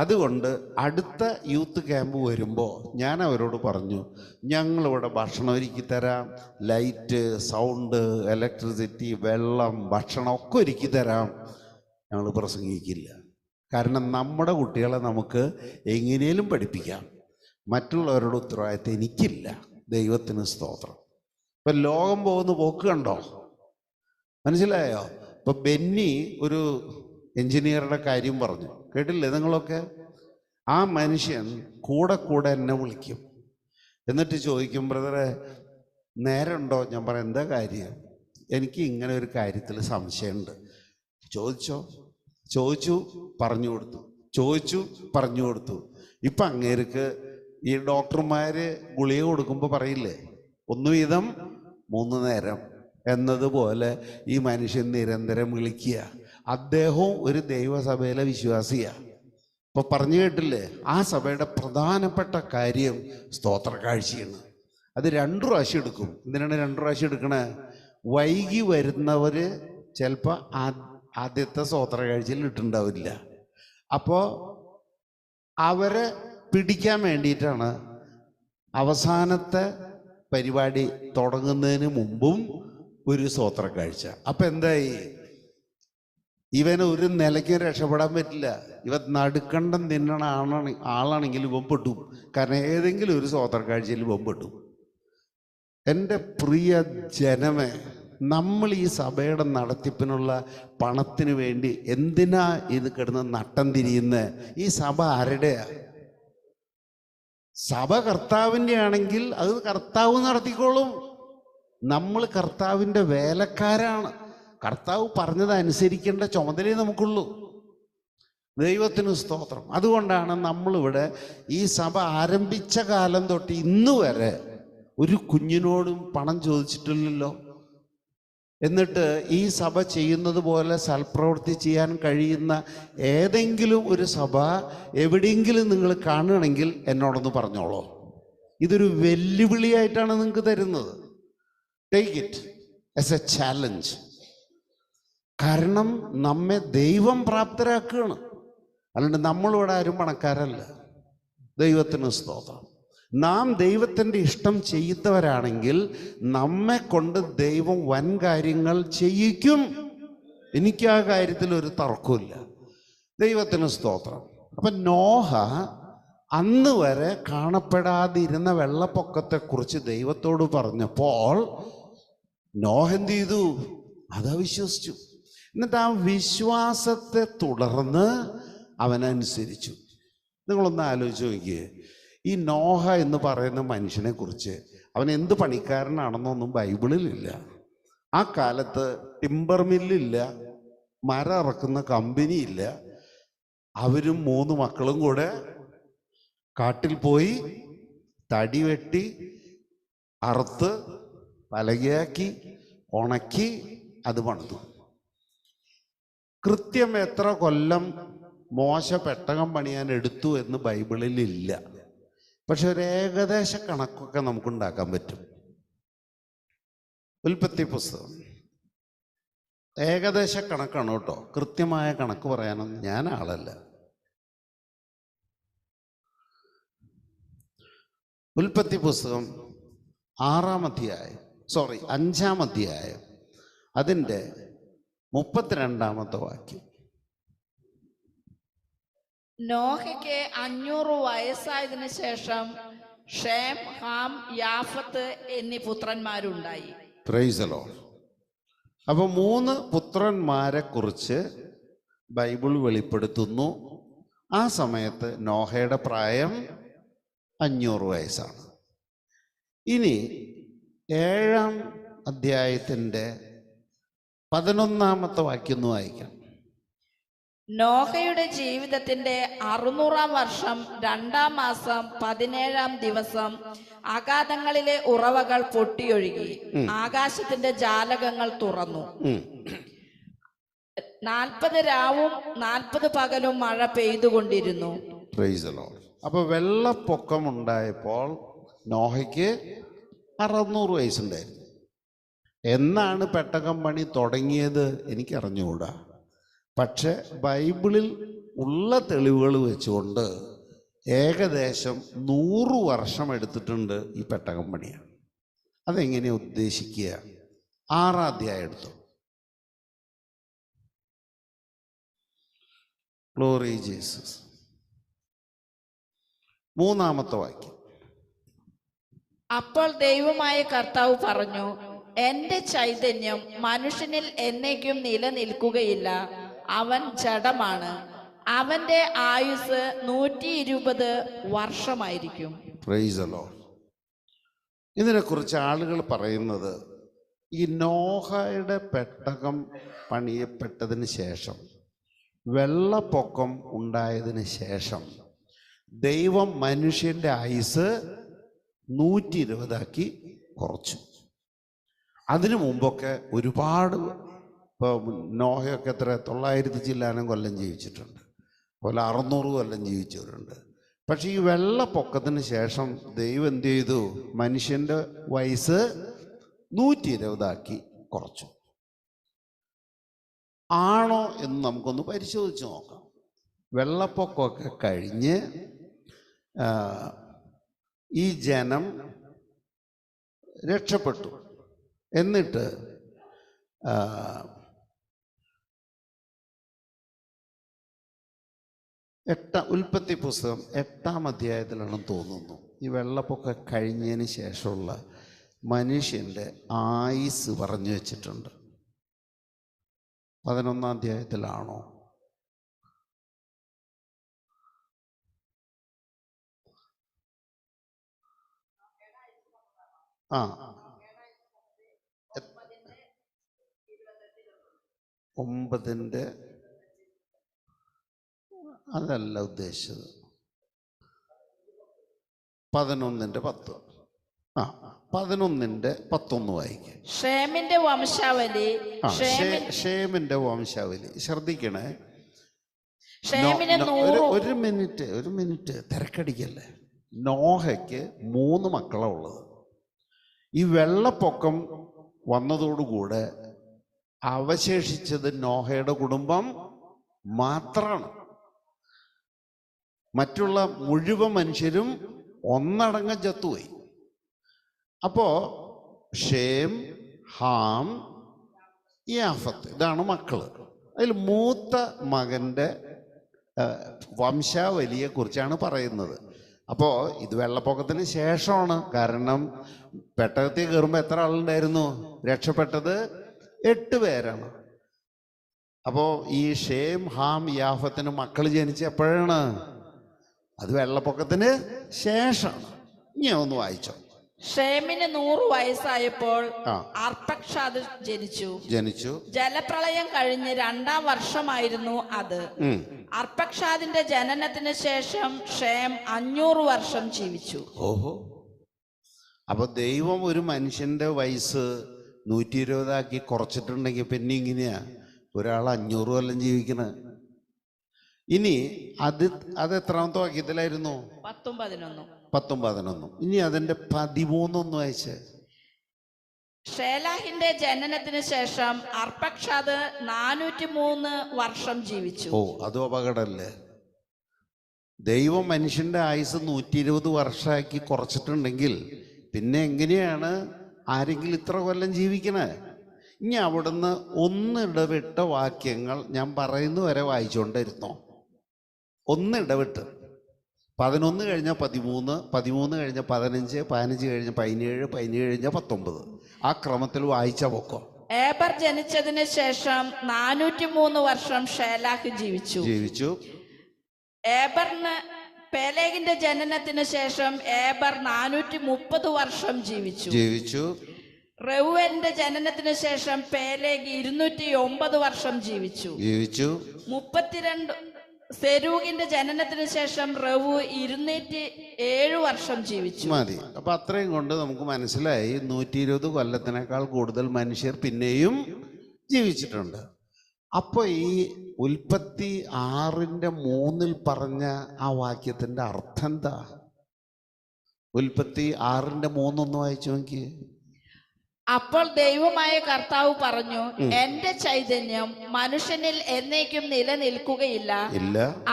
അതുകൊണ്ട് അടുത്ത യൂത്ത് ക്യാമ്പ് വരുമ്പോൾ ഞാൻ അവരോട് പറഞ്ഞു, ഞങ്ങളിവിടെ ഭക്ഷണം ഒരുക്കി തരാം, ലൈറ്റ്, സൗണ്ട്, ഇലക്ട്രിസിറ്റി, വെള്ളം, ഭക്ഷണം ഒക്കെ ഒരുക്കി തരാം. ഞങ്ങൾ പ്രസംഗിക്കില്ല. കാരണം നമ്മുടെ കുട്ടികളെ നമുക്ക് എങ്ങനെയും പഠിപ്പിക്കാം. മറ്റുള്ളവരുടെ ഉത്തരവാദിത്തം എനിക്കില്ല. ദൈവത്തിന് സ്തോത്രം. ഇപ്പം ലോകം പോകുന്ന പോക്ക് കണ്ടോ? മനസ്സിലായോ? ഇപ്പം ബെന്നി ഒരു എൻജിനീയറുടെ കാര്യം പറഞ്ഞു, കേട്ടില്ലേ നിങ്ങളൊക്കെ? ആ മനുഷ്യൻ കൂടെ എന്നെ വിളിക്കും. എന്നിട്ട് ചോദിക്കും, ബ്രദറെ നേരമുണ്ടോ? ഞാൻ പറയാം, എന്താ കാര്യം? എനിക്ക് ഇങ്ങനെ ഒരു കാര്യത്തിൽ സംശയമുണ്ട്. ചോദിച്ചു പറഞ്ഞു കൊടുത്തു. ഇപ്പം അങ്ങേർക്ക് ഈ ഡോക്ടർമാർ ഗുളിക കൊടുക്കുമ്പോൾ പറയില്ലേ, 1 വീതം 3 നേരം എന്നതുപോലെ ഈ മനുഷ്യൻ നിരന്തരം വിളിക്കുക. അദ്ദേഹവും ഒരു ദൈവസഭയിലെ വിശ്വാസിയാണ്. ഇപ്പോൾ പറഞ്ഞു കേട്ടില്ലേ, ആ സഭയുടെ പ്രധാനപ്പെട്ട കാര്യം സ്തോത്ര കാഴ്ചയാണ്. അത് 2 പ്രാവശ്യം എടുക്കും. എന്തിനാണ് 2 പ്രാവശ്യം എടുക്കണേ? വൈകി വരുന്നവർ ചിലപ്പോൾ ആദ്യത്തെ സ്തോത്ര കാഴ്ചയിൽ ഇട്ടുണ്ടാവില്ല. അപ്പോൾ അവരെ പിടിക്കാൻ വേണ്ടിയിട്ടാണ് അവസാനത്തെ പരിപാടി തുടങ്ങുന്നതിന് മുമ്പും ഒരു സ്തോത്ര കാഴ്ച. അപ്പം എന്തായി? ഇവന് ഒരു നിലയ്ക്ക് രക്ഷപ്പെടാൻ പറ്റില്ല. ഇവ നടുക്കണ്ടം തിന്നണ ആളാണെങ്കിൽ ഇവൻ പെട്ടും. കാരണം ഏതെങ്കിലും ഒരു സ്തോത്ര കാഴ്ചയിൽ ഇവൻ പെട്ടും. എൻ്റെ പ്രിയ ജനമേ, നമ്മൾ ഈ സഭയുടെ നടത്തിപ്പിനുള്ള പണത്തിന് വേണ്ടി എന്തിനാ ഇത് കിടന്ന് നട്ടം തിരിയുന്നത്? ഈ സഭ ആരുടെയാ? സഭ കർത്താവിൻ്റെ ആണെങ്കിൽ അത് കർത്താവ് നടത്തിക്കോളും. നമ്മൾ കർത്താവിൻ്റെ വേലക്കാരാണ്. കർത്താവ് പറഞ്ഞത് അനുസരിക്കേണ്ട ചുമതലയെ നമുക്കുള്ളൂ. ദൈവത്തിന് സ്തോത്രം. അതുകൊണ്ടാണ് നമ്മളിവിടെ ഈ സഭ ആരംഭിച്ച കാലം തൊട്ട് ഇന്ന് വരെ ഒരു കുഞ്ഞിനോടും പണം ചോദിച്ചിട്ടില്ലല്ലോ. എന്നിട്ട് ഈ സഭ ചെയ്യുന്നത് പോലെ സൽപ്രവൃത്തി ചെയ്യാൻ കഴിയുന്ന ഏതെങ്കിലും ഒരു സഭ എവിടെയെങ്കിലും നിങ്ങൾ കാണുകയാണെങ്കിൽ എന്നോടൊന്ന് പറഞ്ഞോളൂ. ഇതൊരു വെല്ലുവിളിയായിട്ടാണ് നിങ്ങൾക്ക് തരുന്നത്. Take it as A challenge. കാരണം നമ്മെ ദൈവം പ്രാപ്തരാക്കുകയാണ്. അല്ലാണ്ട് നമ്മളിവിടെ ആരും പണക്കാരല്ല. ദൈവത്തിന് സ്തോത്രം. നാം ദൈവത്തിൻ്റെ ഇഷ്ടം ചെയ്യുന്നവരാണെങ്കിൽ നമ്മെ കൊണ്ട് ദൈവം വൻ കാര്യങ്ങൾ ചെയ്യിക്കും. എനിക്ക് ആ കാര്യത്തിൽ ഒരു തർക്കമില്ല. ദൈവത്തിന് സ്തോത്രം. അപ്പം നോഹ അന്ന് വരെ കാണപ്പെടാതിരുന്ന വെള്ളപ്പൊക്കത്തെക്കുറിച്ച് ദൈവത്തോട് പറഞ്ഞപ്പോൾ നോഹ എന്ത് ചെയ്തു? അതാ വിശ്വസിച്ചു. എന്നിട്ട് ആ വിശ്വാസത്തെ തുടർന്ന് അവനനുസരിച്ചു. നിങ്ങളൊന്ന് ആലോചിച്ച് നോക്കിയേ, ഈ നോഹ എന്ന് പറയുന്ന മനുഷ്യനെ കുറിച്ച് അവൻ എന്ത് പണിക്കാരനാണെന്നൊന്നും ബൈബിളിലില്ല. ആ കാലത്ത് ടിമ്പർ മില്ലില്ല, മരം ഇറക്കുന്ന കമ്പനിയില്ല. അവരും 3 മക്കളും കൂടെ കാട്ടിൽ പോയി തടി വെട്ടി അറുത്ത് പലകയാക്കി ഉണക്കി അത് പണിതു. കൃത്യം എത്ര കൊല്ലം മോശ പെട്ടകം പണിയാൻ എടുത്തു എന്ന് ബൈബിളിലില്ല. പക്ഷെ ഒരു ഏകദേശ കണക്കൊക്കെ നമുക്കുണ്ടാക്കാൻ പറ്റും. ഉൽപ്പത്തി പുസ്തകം ഏകദേശ കണക്കാണ് കേട്ടോ, കൃത്യമായ കണക്ക് പറയാനൊന്നും ഞാൻ ആളല്ല. ഉൽപ്പത്തി പുസ്തകം 5-ാം അധ്യായം അതിൻ്റെ 32-ാമത്തെ വാക്യം. നോഹയ്ക്ക് 500 വയസ്സായതിനു ശേഷം ഷേം, ഹാം, യാഫത്ത് എന്നീ പുത്രന്മാരുണ്ടായി. Price the Lord. അപ്പോൾ 3 പുത്രന്മാരെ കുറിച്ച് ബൈബിൾ വെളിപ്പെടുത്തുന്നു. ആ സമയത്ത് നോഹയുടെ പ്രായം 500 വയസ്സാണ്. ഇനി 7-ാം അധ്യായത്തിൻ്റെ 11-ാമത്തെ വാക്യം ഒന്ന് വായിക്കാം. നോഹയുടെ ജീവിതത്തിന്റെ 600-ാം വർഷം 2-ാം മാസം 17-ാം ദിവസം അഗാധങ്ങളിലെ ഉറവകൾ പൊട്ടിയൊഴുകി, ആകാശത്തിന്റെ ജാലകങ്ങൾ തുറന്നു. 40 രാവും 40 പകലും മഴ പെയ്തുകൊണ്ടിരുന്നു. Price the Lord. അപ്പോൾ വെള്ളപ്പൊക്കം ഉണ്ടായപ്പോൾ നോഹയ്ക്ക് 600 വയസ്സുണ്ടായിരുന്നു. എന്നാണ് പെട്ടകം പണി തുടങ്ങിയത് എനിക്കറിഞ്ഞുകൂടാ. പക്ഷെ ബൈബിളിൽ ഉള്ള തെളിവുകൾ വെച്ചുകൊണ്ട് ഏകദേശം 100 വർഷം എടുത്തിട്ടുണ്ട് ഈ പെട്ടകം പണിയാണ്. അതെങ്ങനെയാണ് ഉദ്ദേശിക്കുക? 6-ാം അധ്യായം എടുത്തു. Glory Jesus. 3-ാമത്തെ വാക്യം. അപ്പോൾ ദൈവമായ കർത്താവ് പറഞ്ഞു, എന്റെ ചൈതന്യം മനുഷ്യനിൽ എന്നേക്കും നിലനിൽക്കുകയില്ല. അവൻ ജഡമാണ്. അവന്റെ ആയുസ് 120 വർഷമായിരിക്കും. Price the Lord. ഇതിനെക്കുറിച്ച് ആളുകൾ പറയുന്നത്, ഈ നോഹയുടെ പെട്ടകം പണിയപ്പെട്ടതിന് ശേഷം, വെള്ളപ്പൊക്കം ഉണ്ടായതിന് ശേഷം ദൈവം മനുഷ്യൻ്റെ ആയുസ് 120 കുറച്ചു. അതിനു മുമ്പൊക്കെ ഒരുപാട്, ഇപ്പോൾ നോഹയൊക്കെ എത്ര 900 ചില്ലാനം കൊല്ലം ജീവിച്ചിട്ടുണ്ട്, അതുപോലെ 600 കൊല്ലം ജീവിച്ചവരുണ്ട്. പക്ഷെ ഈ വെള്ളപ്പൊക്കത്തിന് ശേഷം ദൈവം എന്ത് ചെയ്തു? മനുഷ്യൻ്റെ വയസ്സ് 120 കുറച്ചു. ആണോ എന്ന് നമുക്കൊന്ന് പരിശോധിച്ച് നോക്കാം. വെള്ളപ്പൊക്കമൊക്കെ കഴിഞ്ഞ് ഈ ജനം രക്ഷപ്പെട്ടു. എന്നിട്ട് ഉൽപ്പത്തി പുസ്തകം 8-ാം അധ്യായത്തിലാണെന്ന് തോന്നുന്നു, ഈ വെള്ളപ്പൊക്കം കഴിഞ്ഞതിന് ശേഷമുള്ള മനുഷ്യൻ്റെ ആയുസ് പറഞ്ഞു വെച്ചിട്ടുണ്ട്. 11-ാം അധ്യായത്തിലാണോ? ആ, 9-ന്റെ അതല്ല ഉദ്ദേശിച്ചത്, 11-ന്റെ 10. ആ, 11-ന്റെ 11 വായിക്കാം. ഷേമിന്റെ വംശാവലി. ഷേമിന്റെ വംശാവലി ശ്രദ്ധിക്കണേ. ഷേമിന് ഒരു മിനിറ്റ് തിരക്കടിക്കല്ലേ. നോഹയ്ക്ക് 3 മക്കളാണ് ഉള്ളത്. ഈ വെള്ളപ്പൊക്കം വന്നതോടുകൂടെ അവശേഷിച്ചത് നോഹയുടെ കുടുംബം മാത്രമാണ്. മറ്റുള്ള മുഴുവൻ മനുഷ്യരും ഒന്നടങ്കം ചത്തുപോയി. അപ്പോ ഷേം, ഹാം, യാഫത്ത്, ഇതാണ് മക്കള്. അതിൽ മൂത്ത മകൻ്റെ വംശാവലിയെ കുറിച്ചാണ് പറയുന്നത്. അപ്പോൾ ഇത് വെള്ളപ്പൊക്കത്തിന് ശേഷമാണ്. കാരണം പെട്ടകത്തിൽ കയറുമ്പോൾ എത്ര ആളുണ്ടായിരുന്നു? രക്ഷപ്പെട്ടത് 8 പേരാണ്. അപ്പോൾ ഈ ഷേം, ഹാം, യാഫത്തിന് മക്കൾ ജനിച്ച എപ്പോഴാണ്? അത് വെള്ളപ്പൊക്കത്തിന് ശേഷമാണ്. ഇനി ഒന്ന് വായിച്ചോ. ഷേമിന് 100 വയസ്സായപ്പോൾ അർപ്പക്ഷാദ് ജനിച്ചു. ജലപ്രളയം കഴിഞ്ഞ് 2-ാം വർഷമായിരുന്നു അത്. അർപ്പക്ഷാദിന്റെ ജനനത്തിന് ശേഷം ഷേം 500 വർഷം ജീവിച്ചു. ഓഹോ. അപ്പൊ ദൈവം ഒരു മനുഷ്യന്റെ വയസ്സ് 120 കുറച്ചിട്ടുണ്ടെങ്കിൽ പിന്നെ ഇങ്ങനെയാ ഒരാൾ 500 കൊല്ലം ജീവിക്കണ. ഇനി അത് എത്രാമത്തെ വാക്യത്തിലായിരുന്നു? 10-11. ഇനി അതിന്റെ 13 വായിച്ചേ. ഷേലാഹിന്റെ ജനനത്തിന് ശേഷം അർപ്പക്ഷാദ് 403 വർഷം ജീവിച്ചു. ഓ, അതും അപകടമല്ലേ? ദൈവം മനുഷ്യന്റെ ആയുസ് 120 വർഷമാക്കി കുറച്ചിട്ടുണ്ടെങ്കിൽ പിന്നെ എങ്ങനെയാണ് ആരെങ്കിലും ഇത്ര കൊല്ലം ജീവിക്കണേ? ഇനി അവിടുന്ന് ഒന്നിടവിട്ട വാക്യങ്ങൾ ഞാൻ പറയുന്നവരെ വായിച്ചുകൊണ്ടിരുന്നോ? ഒന്നിടവിട്ട് 11 കഴിഞ്ഞാൽ 13, 13 കഴിഞ്ഞാൽ 15, 15 കഴിഞ്ഞാൽ 17, 17 കഴിഞ്ഞാൽ 19. ആ ക്രമത്തിൽ വായിച്ച പോക്കോ. ഏബർ ജനിച്ചതിന് ശേഷം 403 വർഷം ഷേലാഹ് ജീവിച്ചു. ഏബറിന് പേലേഗിന്റെ ജനനത്തിന് ശേഷം ഏബർ 430 വർഷം ജീവിച്ചു. റെഊവേലിന്റെ ജനനത്തിന് ശേഷം പേലേഗ് 209 വർഷം ജീവിച്ചു. 32 സെരൂഗിന്റെ ജനനത്തിന് ശേഷം റെവു 207 വർഷം ജീവിച്ചു. മതി. അപ്പൊ അത്രയും കൊണ്ട് നമുക്ക് മനസ്സിലായി 120 കൊല്ലത്തിനേക്കാൾ കൂടുതൽ മനുഷ്യർ പിന്നെയും ജീവിച്ചിട്ടുണ്ട്. അപ്പൊ ഈ ഉൽപ്പത്തി 6:3 പറഞ്ഞ ആ വാക്യത്തിന്റെ അർത്ഥം എന്താ? ഉൽപ്പത്തി 6:3 ഒന്ന് വായിച്ചു നോക്കിയേ. അപ്പോൾ ദൈവമായ കർത്താവ് പറഞ്ഞു, എന്റെ ചൈതന്യം മനുഷ്യനിൽ എന്നേക്കും നിലനിൽക്കുകയില്ല.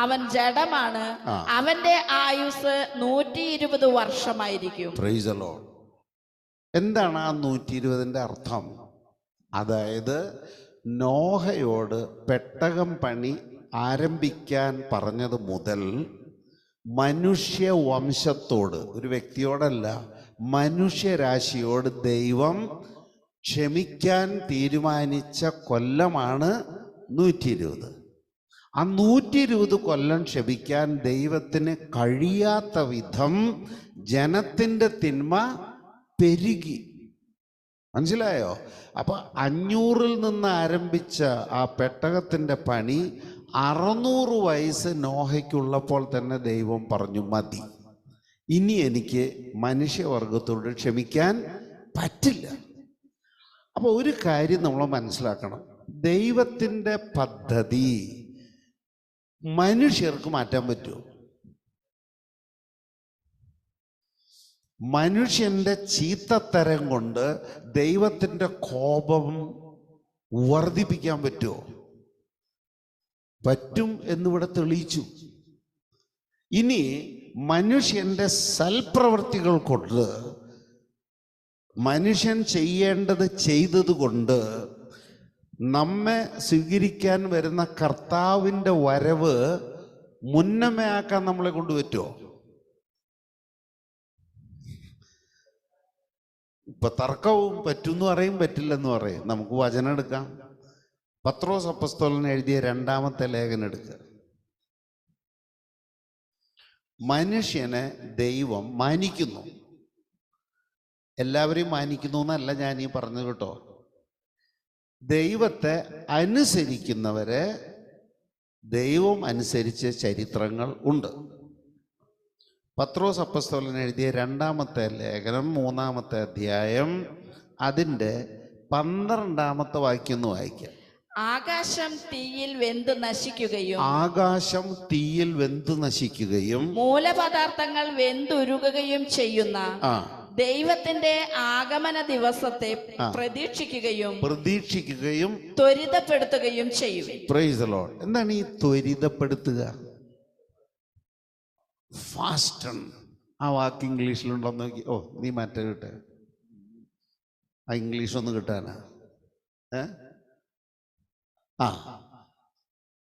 അവൻ ജഡമാണ്. അവന്റെ ആയുസ് 120 വർഷമായിരിക്കും. Price the Lord. എന്താണ് ആ 120ന്റെ അർത്ഥം? അതായത് നോഹയോട് പെട്ടകം പണി ആരംഭിക്കാൻ പറഞ്ഞത് മുതൽ മനുഷ്യവംശത്തോട്, ഒരു വ്യക്തിയോടല്ല, മനുഷ്യരാശിയോട് ദൈവം ക്ഷമിക്കാൻ തീരുമാനിച്ച കൊല്ലമാണ് 120. ആ 120 കൊല്ലം ക്ഷമിക്കാൻ ദൈവത്തിന് കഴിയാത്ത വിധം ജനത്തിൻ്റെ തിന്മ പെരുകി. മനസ്സിലായോ? അപ്പൊ 500-ൽ നിന്ന് ആരംഭിച്ച ആ പെട്ടകത്തിൻ്റെ പണി 600 വയസ്സ് നോഹയ്ക്കുള്ളപ്പോൾ തന്നെ ദൈവം പറഞ്ഞു, മതി, ഇനി എനിക്ക് മനുഷ്യവർഗത്തോട് ക്ഷമിക്കാൻ പറ്റില്ല. അപ്പോൾ ഒരു കാര്യം നമ്മൾ മനസ്സിലാക്കണം, ദൈവത്തിൻ്റെ പദ്ധതി മനുഷ്യർക്ക് മാറ്റാൻ പറ്റുമോ? മനുഷ്യൻ്റെ ചീത്തത്തരം കൊണ്ട് ദൈവത്തിൻ്റെ കോപം വർദ്ധിപ്പിക്കാൻ പറ്റുമോ? പറ്റും എന്നിവിടെ തെളിയിച്ചു. ഇനി മനുഷ്യൻ്റെ സൽപ്രവൃത്തികൾ കൊണ്ട്, മനുഷ്യൻ ചെയ്യേണ്ടത് ചെയ്തതുകൊണ്ട് നമ്മെ സ്വീകരിക്കാൻ വരുന്ന കർത്താവിൻ്റെ വരവ് മുന്നമേയാക്കാൻ നമ്മളെ കൊണ്ട് പറ്റുമോ? ഇപ്പൊ തർക്കവും പറ്റുമെന്ന് പറയും, പറ്റില്ലെന്ന് പറയും. നമുക്ക് വചനം എടുക്കാം. പത്രോസ് അപ്പോസ്തലൻ എഴുതിയ 2-ാമത്തെ ലേഖനം എടുക്കുക. മനുഷ്യനെ ദൈവം മാനിക്കുന്നു. എല്ലാവരെയും മാനിക്കുന്നു എന്നല്ല ഞാൻ ഈ പറഞ്ഞത് കേട്ടോ. ദൈവത്തെ അനുസരിക്കുന്നവരെ ദൈവം അനുസരിച്ച ചരിത്രങ്ങൾ ഉണ്ട്. പത്രോസ് അപ്പോസ്തലൻ എഴുതിയ 2-ാമത്തെ ലേഖനം 3-ാമത്തെ അധ്യായം അതിൻ്റെ 12-ാമത്തെ വാക്യം ഒന്ന് വായിക്കാം. ആകാശം തീയിൽ വെന്ത് നശിക്കുകയും മൂലപദാർത്ഥങ്ങൾ വെന്തുരുകുകയും ചെയ്യുന്ന ദൈവത്തിന്റെ ആഗമന ദിവസത്തെ പ്രതീക്ഷിക്കുകയും ത്വരിതപ്പെടുത്തുകയും ചെയ്യും. Price the Lord. എന്താണ് ഈ ത്വരിതപ്പെടുത്തുക? ഫാസ്റ്റൺ. ആ വാക്ക് ഇംഗ്ലീഷിലുണ്ടോന്ന് നോക്കി. ഓ, നീ മറ്റേ കിട്ടേ, ആ ഇംഗ്ലീഷ് ഒന്ന് കിട്ടാനാ.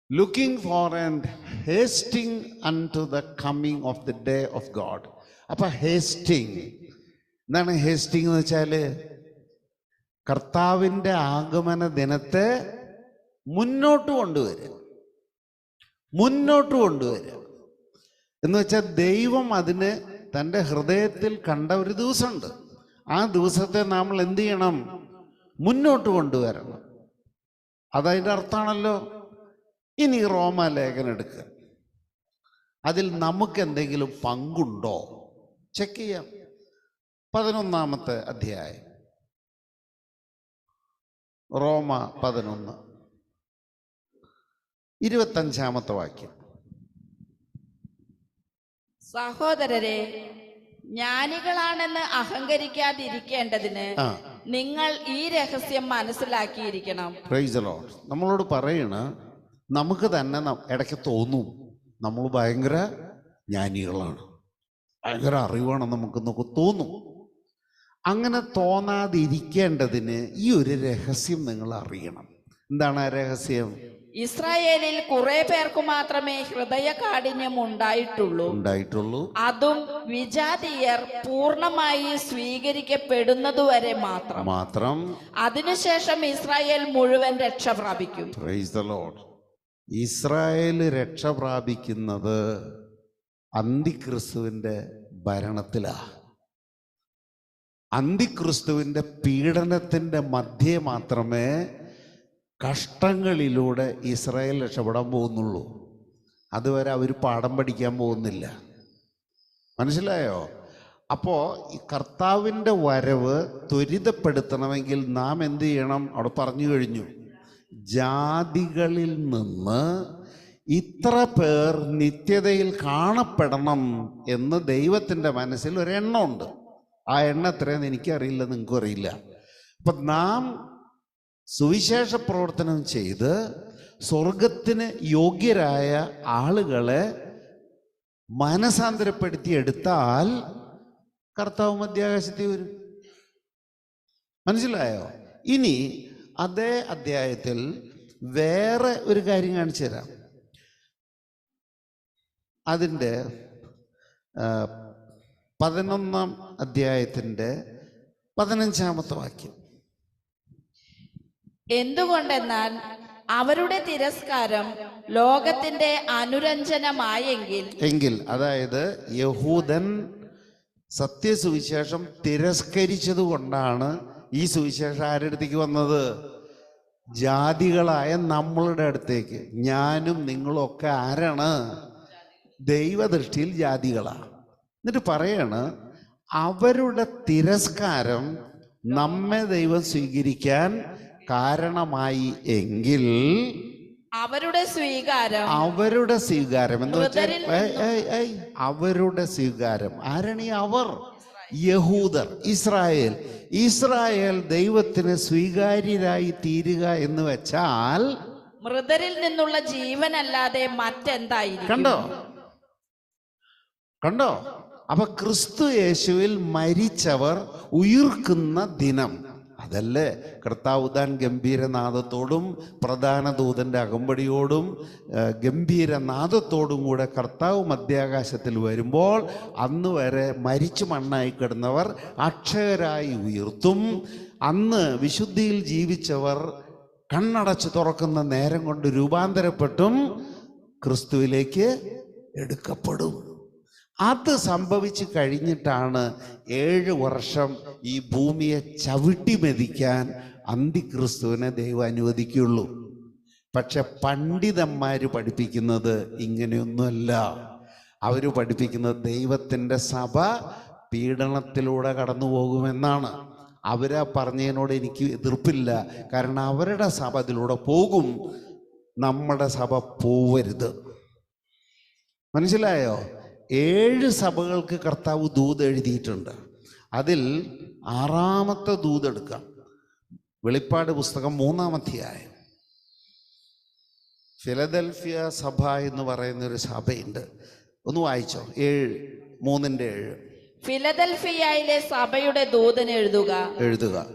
Looking for and Hasting unto the coming of the day of God. അപ്പൊ ഹേസ്റ്റിംഗ് എന്താണ്? ഹേസ്റ്റിംഗ് എന്ന് വെച്ചാല് കർത്താവിൻ്റെ ആഗമന ദിനത്തെ മുന്നോട്ട് കൊണ്ടുവരിക എന്ന് വെച്ചാൽ ദൈവം അതിന് തൻ്റെ ഹൃദയത്തിൽ കണ്ട ഒരു ദിവസമുണ്ട്. ആ ദിവസത്തെ നമ്മൾ എന്ത് ചെയ്യണം? മുന്നോട്ട് കൊണ്ടുവരണം. അതതിൻ്റെ അർത്ഥമാണല്ലോ. ഇനി റോമാലേഖനം എടുക്കുക. അതിൽ നമുക്ക് എന്തെങ്കിലും പങ്കുണ്ടോ? ചെക്ക് ചെയ്യാം. 11-ാമത്തെ അധ്യായം, റോമ 11, 25-ാമത്തെ വാക്യം. സഹോദരരെ, ജ്ഞാനികളാണെന്ന് അഹങ്കരിക്കാതിരിക്കേണ്ടതിന് നിങ്ങൾ ഈ രഹസ്യം മനസ്സിലാക്കിയിരിക്കണം. Praise the Lord. നമ്മളോട് പറയണ, നമുക്ക് തന്നെ ഇടയ്ക്ക് തോന്നും നമ്മൾ ഭയങ്കര ജ്ഞാനികളാണ്, ഭയങ്കര അറിവാണ് നമുക്കെന്നൊക്കെ തോന്നും. അങ്ങനെ തോന്നാതിരിക്കേണ്ടതിന് ഈ ഒരു രഹസ്യം നിങ്ങൾ അറിയണം. എന്താണ് ആ രഹസ്യം? ഇസ്രായേലിൽ കുറെ പേർക്ക് മാത്രമേ ഹൃദയ കാഠിന്യം ഉണ്ടായിട്ടുള്ളൂ. അതും വിജാതീയർ പൂർണ്ണമായി സ്വീകരിക്കപ്പെടുന്നതുവരെ മാത്രം. അതിനുശേഷം ഇസ്രായേൽ മുഴുവൻ രക്ഷ പ്രാപിക്കും. Price the Lord. ഇസ്രായേൽ രക്ഷ പ്രാപിക്കുന്നത് അന്തിക്രിസ്തുവിന്റെ ഭരണത്തിലാ. അന്തിക്രിസ്തുവിന്റെ പീഡനത്തിന്റെ മധ്യേ മാത്രമേ കഷ്ടങ്ങളിലൂടെ ഇസ്രായേൽ രക്ഷപ്പെടാൻ പോകുന്നുള്ളൂ. അതുവരെ അവർ പാഠം പഠിക്കാൻ പോകുന്നില്ല. മനസ്സിലായോ? അപ്പോൾ ഈ കർത്താവിൻ്റെ വരവ് ത്വരിതപ്പെടുത്തണമെങ്കിൽ നാം എന്ത് ചെയ്യണം? അവിടെ പറഞ്ഞു കഴിഞ്ഞു. ജാതികളിൽ നിന്ന് ഇത്ര പേർ നിത്യതയിൽ കാണപ്പെടണം എന്ന് ദൈവത്തിൻ്റെ മനസ്സിൽ ഒരെണ്ണമുണ്ട്. ആ എണ്ണം എത്രയെന്ന് എനിക്കറിയില്ല, നിങ്ങൾക്കും അറിയില്ല. അപ്പം നാം സുവിശേഷ പ്രവർത്തനം ചെയ്ത് സ്വർഗത്തിന് യോഗ്യരായ ആളുകളെ മനസാന്തരപ്പെടുത്തി എടുത്താൽ കർത്താവ് മധ്യാകാശത്തിൽ വരും. മനസ്സിലായോ? ഇനി അതേ അധ്യായത്തിൽ വേറെ ഒരു കാര്യം കാണിച്ചു തരാം. അതിൻ്റെ 11-ാം അധ്യായത്തിൻ്റെ 15-ാമത്തെ വാക്യം. അവരുടെ തിരസ്കാരം ലോകത്തിന്റെ അനുരഞ്ജനമായെങ്കിൽ അതായത് യഹൂദൻ സത്യസുവിശേഷം തിരസ്കരിച്ചത് കൊണ്ടാണ് ഈ സുവിശേഷം ആരുടെ അടുത്തേക്ക് വന്നത്? ജാതികളായ നമ്മളുടെ അടുത്തേക്ക്. ഞാനും നിങ്ങളും ഒക്കെ ആരാണ്? ദൈവദൃഷ്ടിയിൽ ജാതികളാണ്. എന്നിട്ട് പറയാണ്, അവരുടെ തിരസ്കാരം നമ്മെ ദൈവം സ്വീകരിക്കാൻ കാരണമായി എങ്കിൽ അവരുടെ സ്വീകാരം എന്ന് വെച്ചാൽ അവരുടെ സ്വീകാരം ആരാണ്? അവർ യഹൂദർ, ഇസ്രായേൽ ദൈവത്തിന് സ്വീകാര്യരായി തീരുക എന്ന് വെച്ചാൽ മൃതരിൽ നിന്നുള്ള ജീവനല്ലാതെ മറ്റെന്തായിരിക്കും? കണ്ടോ? അപ്പൊ ക്രിസ്തു യേശുവിൽ മരിച്ചവർ ഉയിർക്കുന്ന ദിനം, അതല്ലേ കർത്താവ് താൻ ഗംഭീരനാദത്തോടും പ്രധാന ദൂതന്റെ അകമ്പടിയോടും ഗംഭീരനാദത്തോടും കൂടെ കർത്താവ് മധ്യാകാശത്തിൽ വരുമ്പോൾ അന്ന് വരെ മരിച്ചു മണ്ണായി കിടന്നവർ അക്ഷയരായി ഉയർത്തും. അന്ന് വിശുദ്ധിയിൽ ജീവിച്ചവർ കണ്ണടച്ച് തുറക്കുന്ന നേരം കൊണ്ട് രൂപാന്തരപ്പെട്ടും ക്രിസ്തുവിലേക്ക് എടുക്കപ്പെടും. അത് സംഭവിച്ചു കഴിഞ്ഞിട്ടാണ് 7 വർഷം ഈ ഭൂമിയെ ചവിട്ടി മെതിക്കാൻ അന്തിക്രിസ്തുവിനെ ദൈവം അനുവദിക്കുള്ളൂ. പക്ഷെ പണ്ഡിതന്മാർ പഠിപ്പിക്കുന്നത് ഇങ്ങനെയൊന്നുമല്ല. അവർ പഠിപ്പിക്കുന്നത് ദൈവത്തിൻ്റെ സഭ പീഡനത്തിലൂടെ കടന്നു പോകുമെന്നാണ്. അവരാ പറഞ്ഞതിനോട് എനിക്ക് എതിർപ്പില്ല. കാരണം അവരുടെ സഭ അതിലൂടെ പോകും, നമ്മുടെ സഭ പോവരുത്. മനസ്സിലായോ? 7 സഭകൾക്ക് കർത്താവ് ദൂത് എഴുതിയിട്ടുണ്ട്. അതിൽ 6-ാമത്തെ ദൂത് എടുക്കാം. വെളിപ്പാട് പുസ്തകം 3-ാം അധ്യായം. ഫിലദൽഫിയ സഭ എന്ന് പറയുന്നൊരു സഭയുണ്ട്. ഒന്ന് വായിച്ചോ. 3:7. ഫിലദൽഫിയയിലെ സഭയുടെ ദൂതന് എഴുതുക.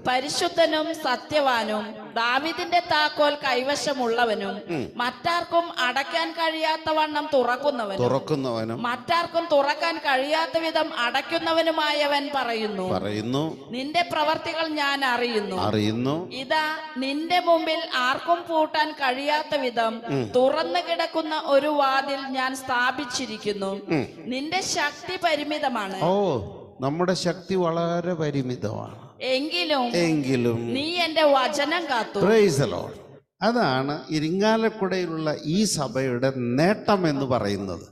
പരിശുദ്ധനും സത്യവാനും ദാവീദിന്റെ താക്കോൽ കൈവശമുള്ളവനും മറ്റാർക്കും അടയ്ക്കാൻ കഴിയാത്തവണ്ണം തുറക്കുന്നവനും മറ്റാർക്കും തുറക്കാൻ കഴിയാത്ത വിധം അടയ്ക്കുന്നവനുമായവൻ പറയുന്നു, നിന്റെ പ്രവർത്തികൾ ഞാൻ അറിയുന്നു. ഇതാ നിന്റെ മുമ്പിൽ ആർക്കും പൂട്ടാൻ കഴിയാത്ത വിധം തുറന്നു കിടക്കുന്ന ഒരു വാതിൽ ഞാൻ സ്ഥാപിച്ചിരിക്കുന്നു. നിന്റെ ശക്തി പരിമിതമാണ്. നമ്മുടെ ശക്തി വളരെ പരിമിതമാണ്. എങ്കിലും നീ എന്റെ വചനം കാത്തു. Price the Lord. അതാണ് ഇരിങ്ങാലക്കുടയിലുള്ള ഈ സഭയുടെ നേട്ടം എന്ന് പറയുന്നത്.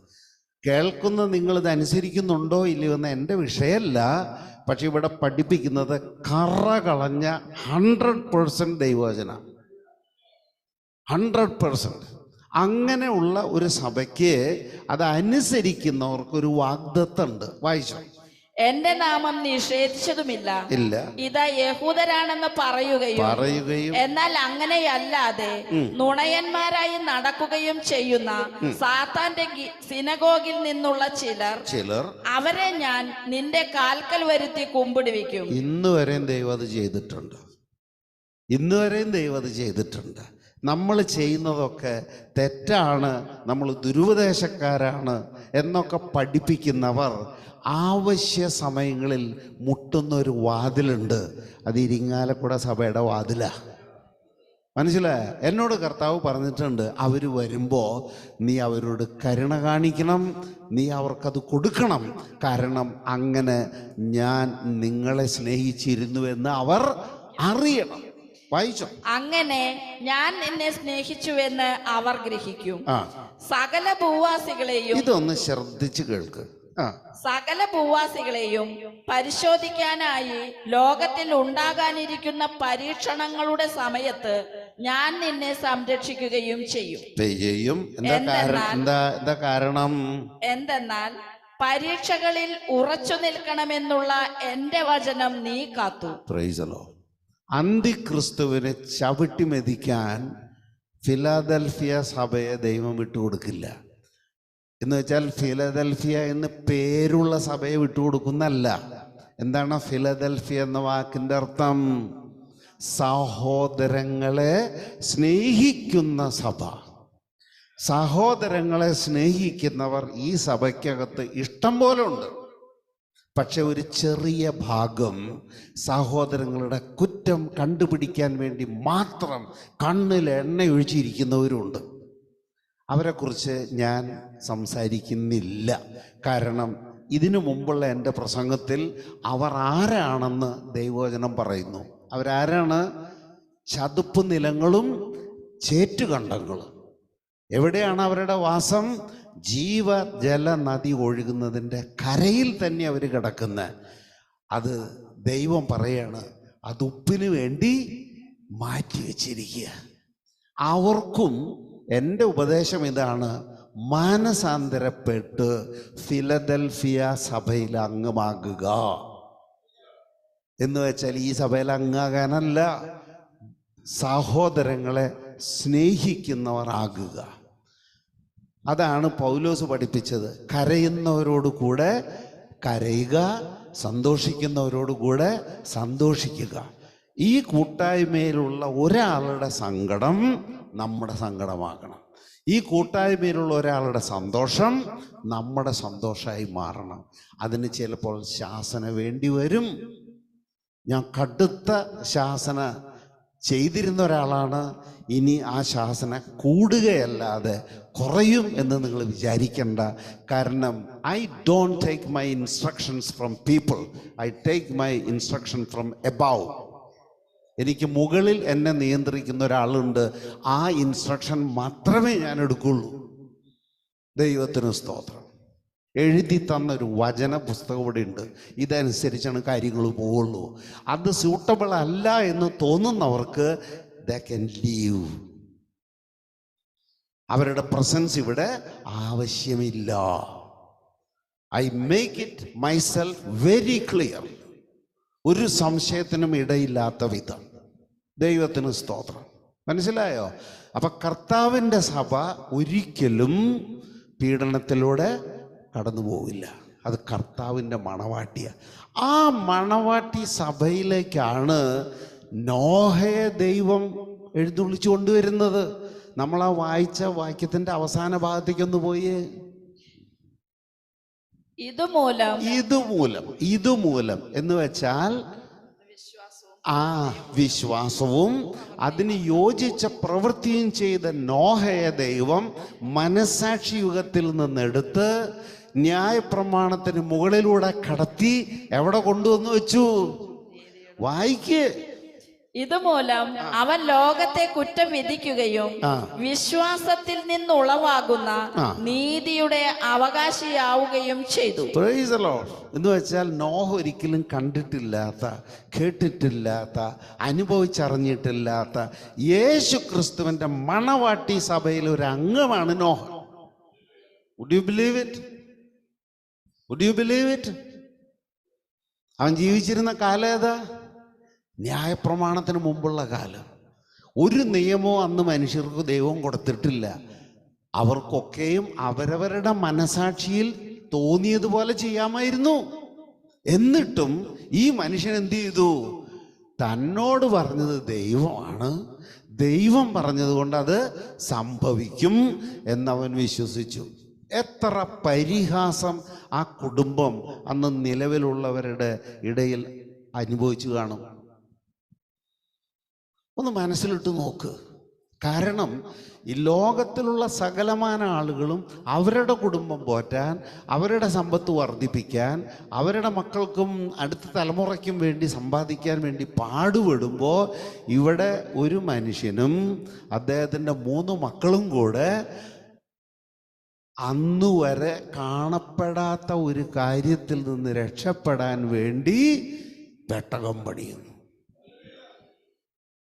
കേൾക്കുന്ന നിങ്ങൾ ഇത് അനുസരിക്കുന്നുണ്ടോ ഇല്ലയോ എന്ന് എൻ്റെ വിഷയമല്ല. പക്ഷെ ഇവിടെ പഠിപ്പിക്കുന്നത് കറ കളഞ്ഞ 100% ദൈവവചന. 100%. അങ്ങനെയുള്ള ഒരു സഭയ്ക്ക് അത് അനുസരിക്കുന്നവർക്കൊരു വാഗ്ദത്തമുണ്ട്. വായിച്ചോ. എന്റെ നാമം നിഷേധിച്ചതുമില്ല. ഇല്ല. ഇതാ യഹൂദരാണെന്ന് പറയുകയും എന്നാൽ അങ്ങനെയല്ലാതെ നുണയന്മാരായി നടക്കുകയും ചെയ്യുന്ന സാത്താന്റെ സിനഗോഗിൽ നിന്നുള്ള ചിലർ അവരെ ഞാൻ നിന്റെ കാൽക്കൽ വരുത്തി കുമ്പിടുവിക്കും. ഇന്ന് വരെയും ദൈവം അത് ചെയ്തിട്ടുണ്ട്. നമ്മൾ ചെയ്യുന്നതൊക്കെ തെറ്റാണ്, നമ്മൾ ദുരുപദേശക്കാരാണ് എന്നൊക്കെ പഠിപ്പിക്കുന്നവർ ആവശ്യ സമയങ്ങളിൽ മുട്ടുന്നൊരു വാതിലുണ്ട്. അത് ഇരിങ്ങാലക്കുട സഭയുടെ വാതിലാ. മനസ്സിലായ? എന്നോട് കർത്താവ് പറഞ്ഞിട്ടുണ്ട്, അവർ വരുമ്പോൾ നീ അവരോട് കരുണ കാണിക്കണം, നീ അവർക്കത് കൊടുക്കണം. കാരണം അങ്ങനെ ഞാൻ നിങ്ങളെ സ്നേഹിച്ചിരുന്നുവെന്ന് അവർ അറിയണം. വായിച്ചോ? അങ്ങനെ ഞാൻ നിന്നെ സ്നേഹിച്ചുവെന്ന് അവർ ഗ്രഹിക്കും. സകല ഭൂവാസികളെയും ഇതൊന്ന് ശ്രദ്ധിച്ചു കേൾക്ക്. സകല ഭൂവാസികളെയും പരിശോധിക്കാനായി ലോകത്തിൽ ഉണ്ടാകാനിരിക്കുന്ന പരീക്ഷണങ്ങളുടെ സമയത്ത് ഞാൻ നിന്നെ സംരക്ഷിക്കുകയും ചെയ്യും. എന്താ കാരണം? എന്തെന്നാൽ പരീക്ഷകളിൽ ഉറച്ചു നിൽക്കണമെന്നുള്ള എന്റെ വചനം നീ കാത്തു. Price the Lord. അന്തിക്രിസ്തുവിനെ ചവിട്ടി മെതിക്കാൻ ഫിലാദൽഫിയ സഭയെ ദൈവം വിട്ടുകൊടുക്കില്ല. എന്ന് വെച്ചാൽ ഫിലദൽഫിയ എന്ന് പേരുള്ള സഭയെ വിട്ടുകൊടുക്കുന്നല്ല. എന്താണ് ഫിലദൽഫിയ എന്ന വാക്കിൻ്റെ അർത്ഥം? സഹോദരങ്ങളെ സ്നേഹിക്കുന്ന സഭ. സഹോദരങ്ങളെ സ്നേഹിക്കുന്നവർ ഈ സഭയ്ക്കകത്ത് ഇഷ്ടം പോലെ ഉണ്ട്. പക്ഷെ ഒരു ചെറിയ ഭാഗം സഹോദരങ്ങളുടെ കുറ്റം കണ്ടുപിടിക്കാൻ വേണ്ടി മാത്രം കണ്ണിൽ എണ്ണയൊഴിച്ചിരിക്കുന്നവരുണ്ട്. അവരെക്കുറിച്ച് ഞാൻ സംസാരിക്കുന്നില്ല. കാരണം ഇതിനു മുമ്പുള്ള എൻ്റെ പ്രസംഗത്തിൽ അവർ ആരാണെന്ന് ദൈവവചനം പറയുന്നു. അവരാരാണ്? ചതുപ്പ് നിലങ്ങളും ചേറ്റുകണ്ടങ്ങളും. എവിടെയാണ് അവരുടെ വാസം? ജീവജല നദി ഒഴുകുന്നതിൻ്റെ കരയിൽ തന്നെ അവർ കിടക്കുന്നത്. അത് ദൈവം പറയാണ്, അത് ഉപ്പിന് വേണ്ടി മാറ്റി വച്ചിരിക്കുക. അവർക്കും എൻ്റെ ഉപദേശം ഇതാണ്, മാനസാന്തരപ്പെട്ട് ഫിലദൽഫിയ സഭയിൽ അംഗമാകുക. എന്ന് വെച്ചാൽ ഈ സഭയിൽ അംഗമാകാനല്ല, സഹോദരങ്ങളെ സ്നേഹിക്കുന്നവർ ആകുക. അതാണ് പൗലോസ് പഠിപ്പിച്ചത്. കരയുന്നവരോട് കൂടെ കരയുക, സന്തോഷിക്കുന്നവരോട് കൂടെ സന്തോഷിക്കുക. ഈ കൂട്ടായ്മയിലുള്ള ഒരാളുടെ സങ്കടം നമ്മുടെ സങ്കടമാകണം. ഈ കൂട്ടായ്മയിലുള്ള ഒരാളുടെ സന്തോഷം നമ്മുടെ സന്തോഷമായി മാറണം. അതിന് ചിലപ്പോൾ ശാസന വേണ്ടി വരും. ഞാൻ കടുത്ത ശാസന ചെയ്തിരുന്ന ഒരാളാണ്. ഇനി ആ ശാസന കൂടുകയല്ലാതെ കുറയും എന്ന് നിങ്ങൾ വിചാരിക്കേണ്ട. കാരണം I don't take my instructions from people, I take my instruction from above. എനിക്ക് മുകളിൽ എന്നെ നിയന്ത്രിക്കുന്ന ഒരാളുണ്ട്. ആ ഇൻസ്ട്രക്ഷൻ മാത്രമേ ഞാൻ എടുക്കുള്ളൂ. ദൈവത്തിന് സ്തോത്രം. എഴുതി തന്നൊരു വചന പുസ്തകം ഇവിടെ ഉണ്ട്. ഇതനുസരിച്ചാണ് കാര്യങ്ങൾ പോവുള്ളൂ. അത് സ്യൂട്ടബിൾ അല്ല എന്ന് തോന്നുന്നവർക്ക് they can leave. അവരുടെ പ്രസൻസ് ഇവിടെ ആവശ്യമില്ല. I make it myself very clear. ഒരു സംശയത്തിനും ഇടയില്ലാത്ത വിധം. ദൈവത്തിന് സ്തോത്രം. മനസ്സിലായോ? അപ്പൊ കർത്താവിൻ്റെ സഭ ഒരിക്കലും പീഡനത്തിലൂടെ കടന്നു പോവില്ല. അത് കർത്താവിൻ്റെ മണവാട്ടിയാണ്. ആ മണവാട്ടി സഭയിലേക്കാണ് നോഹയെ ദൈവം എഴുന്നള്ളിച്ചു കൊണ്ടുവരുന്നത്. നമ്മൾ ആ വായിച്ച വാക്യത്തിന്റെ അവസാന ഭാഗത്തേക്കൊന്ന് പോയി. ഇതുമൂലം എന്ന് വെച്ചാൽ ആ വിശ്വാസവും അതിന് യോജിച്ച പ്രവൃത്തിയും ചെയ്ത നോഹയെ ദൈവം മനസാക്ഷി യുഗത്തിൽ നിന്നെടുത്ത് ന്യായപ്രമാണത്തിന് മുകളിലൂടെ കടത്തി എവിടെ കൊണ്ടുവന്നു വെച്ചു? വായിക്ക്. ഇതുമൂലം അവൻ ലോകത്തെ കുറ്റം വിധിക്കുകയും വിശ്വാസത്തിൽ നിന്നുളവാകുന്ന നീതിയുടെ അവകാശിയാവുകയും ചെയ്തു. Price the Lord. എന്ന് വെച്ചാൽ നോഹ ഒരിക്കലും കണ്ടിട്ടില്ലാത്ത, കേട്ടിട്ടില്ലാത്ത, അനുഭവിച്ചറിഞ്ഞിട്ടില്ലാത്ത യേശു ക്രിസ്തുവിന്റെ മണവാട്ടി സഭയിൽ ഒരു അംഗമാണ് Noah. Would you believe it? Would you believe it? അവൻ ജീവിച്ചിരുന്ന കാലം ഏതാ? ന്യായപ്രമാണത്തിന് മുമ്പുള്ള കാലം. ഒരു നിയമവും അന്ന് മനുഷ്യർക്ക് ദൈവം കൊടുത്തിട്ടില്ല. അവർക്കൊക്കെയും അവരവരുടെ മനസാക്ഷിയിൽ തോന്നിയതുപോലെ ചെയ്യാമായിരുന്നു. എന്നിട്ടും ഈ മനുഷ്യൻ എന്ത് ചെയ്തു? തന്നോട് പറഞ്ഞത് ദൈവമാണ്, ദൈവം പറഞ്ഞത് കൊണ്ട് അത് സംഭവിക്കും എന്നവൻ വിശ്വസിച്ചു. എത്ര പരിഹാസം ആ കുടുംബം അന്ന് നിലവിലുള്ളവരുടെ ഇടയിൽ അനുഭവിച്ചു കാണും. ഒന്ന് മനസ്സിലിട്ട് നോക്ക്. കാരണം ഈ ലോകത്തിലുള്ള സകലമാന ആളുകളും അവരുടെ കുടുംബം പോറ്റാൻ, അവരുടെ സമ്പത്ത് വർദ്ധിപ്പിക്കാൻ, അവരുടെ മക്കൾക്കും അടുത്ത തലമുറയ്ക്കും വേണ്ടി സമ്പാദിക്കാൻ വേണ്ടി പാടുപെടുമ്പോൾ ഇവിടെ ഒരു മനുഷ്യനും അദ്ദേഹത്തിൻ്റെ 3 മക്കളും കൂടെ അന്നുവരെ കാണപ്പെടാത്ത ഒരു കാര്യത്തിൽ നിന്ന് രക്ഷപ്പെടാൻ വേണ്ടി പെട്ടകം പണിയുന്നു.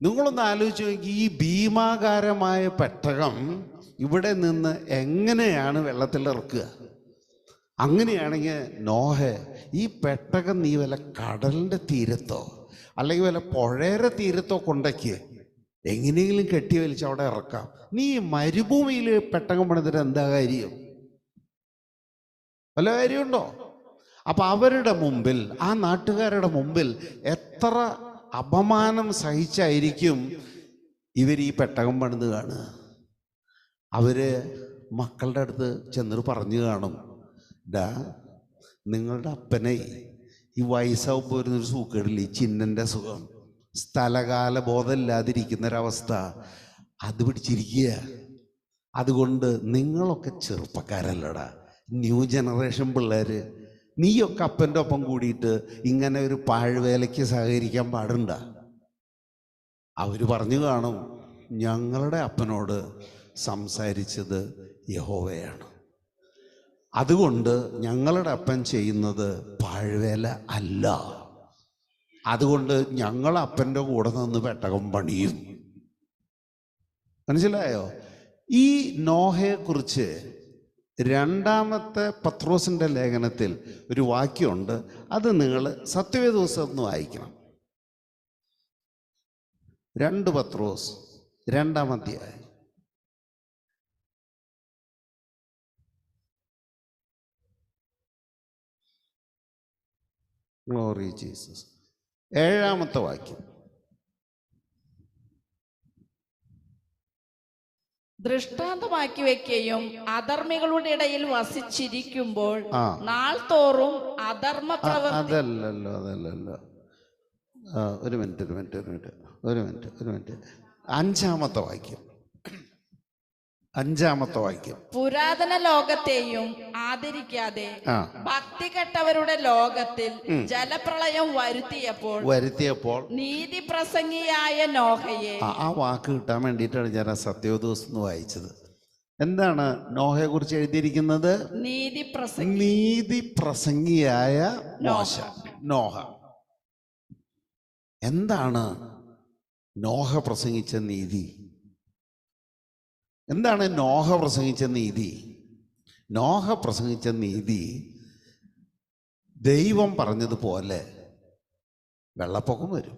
നിങ്ങളൊന്ന് ആലോചിച്ച് നോക്കി, ഈ ഭീമാകാരമായ പെട്ടകം ഇവിടെ നിന്ന് എങ്ങനെയാണ് വെള്ളത്തിലിറക്കുക? അങ്ങനെയാണെങ്കിൽ നോഹേ, ഈ പെട്ടകം നീ വല്ല കടലിൻ്റെ തീരത്തോ അല്ലെങ്കിൽ വല്ല പുഴയുടെ തീരത്തോ കൊണ്ടയ്ക്ക് എങ്ങനെയെങ്കിലും കെട്ടി വലിച്ച് അവിടെ ഇറക്കാം. നീ മരുഭൂമിയിൽ പെട്ടകം പണിതിട്ട് എന്താ കാര്യം? വല്ല കാര്യമുണ്ടോ? അപ്പം അവരുടെ മുമ്പിൽ, ആ നാട്ടുകാരുടെ മുമ്പിൽ എത്ര അപമാനം സഹിച്ചായിരിക്കും ഇവർ ഈ പെട്ടകം പണിത് കാണുക. അവര് മക്കളുടെ അടുത്ത് ചെന്നിട്ട് പറഞ്ഞു കാണും, ഡാ നിങ്ങളുടെ അപ്പനെ ഈ വയസ്സാവുമ്പോൾ വരുന്നൊരു സുഖമില്ല, ഈ ചിന്നൻ്റെ സുഖം, സ്ഥലകാല ബോധമില്ലാതിരിക്കുന്നൊരവസ്ഥ, അത് പിടിച്ചിരിക്കുക. അതുകൊണ്ട് നിങ്ങളൊക്കെ ചെറുപ്പക്കാരല്ലടാ, ന്യൂ ജനറേഷൻ പിള്ളേർ, നീയൊക്കെ അപ്പൻ്റെ ഒപ്പം കൂടിയിട്ട് ഇങ്ങനെ ഒരു പാഴ്വേലയ്ക്ക് സഹകരിക്കാൻ പാടുണ്ട. അവർ പറഞ്ഞു കാണും, ഞങ്ങളുടെ അപ്പനോട് സംസാരിച്ചത് യഹോവയാണ്, അതുകൊണ്ട് ഞങ്ങളുടെ അപ്പൻ ചെയ്യുന്നത് പാഴ്വേല അല്ല, അതുകൊണ്ട് ഞങ്ങൾ അപ്പൻ്റെ കൂടെ നിന്ന് പെട്ടകം പണിയും. മനസ്സിലായോ? ഈ നോഹയെക്കുറിച്ച് 2-ാമത്തെ പത്രോസിൻ്റെ ലേഖനത്തിൽ ഒരു വാക്യമുണ്ട്. അത് നിങ്ങൾ സത്യവേദപുസ്തകത്തിൽ നിന്ന് വായിക്കണം. 2 പത്രോസ് 2-ാം അധ്യായം. Glory Jesus. 7-ാമത്തെ വാക്യം. ദൃഷ്ടാന്തമാക്കി വെക്കുകയും അധർമ്മികളുടെ ഇടയിൽ വസിച്ചിരിക്കുമ്പോൾ നാൾ തോറും അധർമ്മ പ്രവൃത്തി. അതല്ലല്ലോ. ഒരു മിനിറ്റ്. 5-ാമത്തെ വാക്യം. 5-ാമത്തെ വാക്യം. പുരാതന ലോകത്തെയും ആദരിക്കാതെ ഭക്തി കെട്ടവരുടെ ലോകത്തിൽ ജലപ്രളയം വരുത്തിയപ്പോൾ നീതി പ്രസംഗിയായ നോഹയെ. ആ വാക്ക് കിട്ടാൻ വേണ്ടിയിട്ടാണ് ഞാൻ ആ സത്യവേദപുസ്തകം വായിച്ചത്. എന്താണ് നോഹയെ കുറിച്ച് എഴുതിയിരിക്കുന്നത്? നീതി പ്രസംഗിയായ നോഹ. എന്താണ് നോഹ പ്രസംഗിച്ച നീതി? എന്താണ് നോഹ പ്രസംഗിച്ച നീതി? നോഹ പ്രസംഗിച്ച നീതി ദൈവം പറഞ്ഞതുപോലെ വെള്ളപ്പൊക്കം വരും,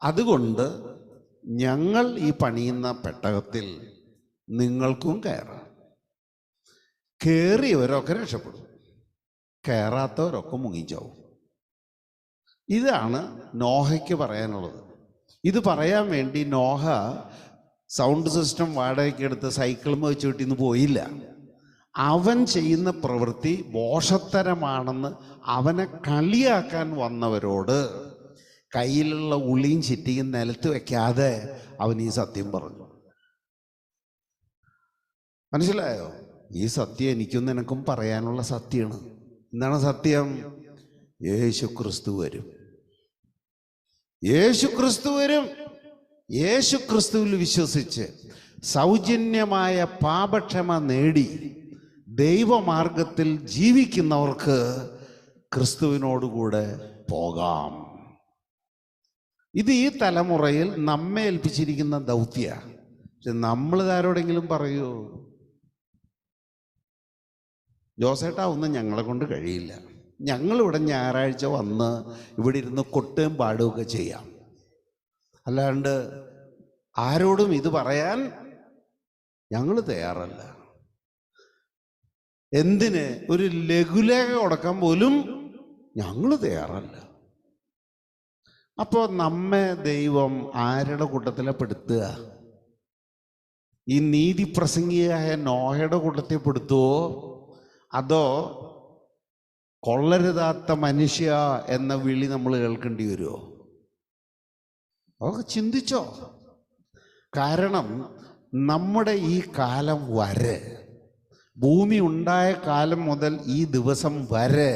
അതുകൊണ്ട് ഞങ്ങൾ ഈ പണിയുന്ന പെട്ടകത്തിൽ നിങ്ങൾക്കും കയറാം. കയറിയവരൊക്കെ രക്ഷപ്പെടും, കയറാത്തവരൊക്കെ മുങ്ങിച്ചാവും. ഇതാണ് നോഹയ്ക്ക് പറയാനുള്ളത്. ഇത് പറയാൻ വേണ്ടി നോഹ സൗണ്ട് സിസ്റ്റം വാടകയ്ക്ക് എടുത്ത് സൈക്കിളും വെച്ച് വിട്ടിന്ന് പോയില്ല. അവൻ ചെയ്യുന്ന പ്രവൃത്തി ബോഷത്തരമാണെന്ന് അവനെ കളിയാക്കാൻ വന്നവരോട് കയ്യിലുള്ള ഉള്ളിയും ചിറ്റിയും നിലത്ത് വെക്കാതെ അവൻ ഈ സത്യം പറഞ്ഞു. മനസ്സിലായോ? ഈ സത്യം എനിക്കും നിനക്കും പറയാനുള്ള സത്യമാണ്. എന്താണ് സത്യം? യേശു ക്രിസ്തു വരും. യേശു ക്രിസ്തുവിൽ വിശ്വസിച്ച് സൗജന്യമായ പാപക്ഷമ നേടി ദൈവമാർഗത്തിൽ ജീവിക്കുന്നവർക്ക് ക്രിസ്തുവിനോടുകൂടെ പോകാം. ഇത് ഈ തലമുറയിൽ നമ്മെ ഏൽപ്പിച്ചിരിക്കുന്ന ദൗത്യ. പക്ഷെ നമ്മൾ ആരോടെങ്കിലും പറയൂ, ജോസേട്ടാ ഒന്നും ഞങ്ങളെ കൊണ്ട് കഴിയില്ല, ഞങ്ങളിവിടെ ഞായറാഴ്ച വന്ന് ഇവിടെ ഇരുന്ന് കൊട്ടുകയും പാടുകയൊക്കെ ചെയ്യാം. അല്ലാണ്ട് ആരോടും ഇത് പറയാൻ ഞങ്ങൾ തയ്യാറല്ല. എന്തിന് ഒരു ലഘുലേഖ കൊടുക്കാൻ പോലും ഞങ്ങൾ തയ്യാറല്ല. അപ്പോൾ നമ്മെ ദൈവം ആരുടെ കൂട്ടത്തിലെ പെടുത്തുക? ഈ നീതി പ്രസംഗിയായ നോഹയുടെ കൂട്ടത്തിൽ പെടുത്തുവോ, അതോ കൊള്ളരുതാത്ത മനുഷ്യ എന്ന വിളി നമ്മൾ കേൾക്കേണ്ടി വരുമോ? അതൊക്കെ ചിന്തിച്ചോ. കാരണം നമ്മുടെ ഈ കാലം വരെ, ഭൂമി ഉണ്ടായ കാലം മുതൽ ഈ ദിവസം വരെ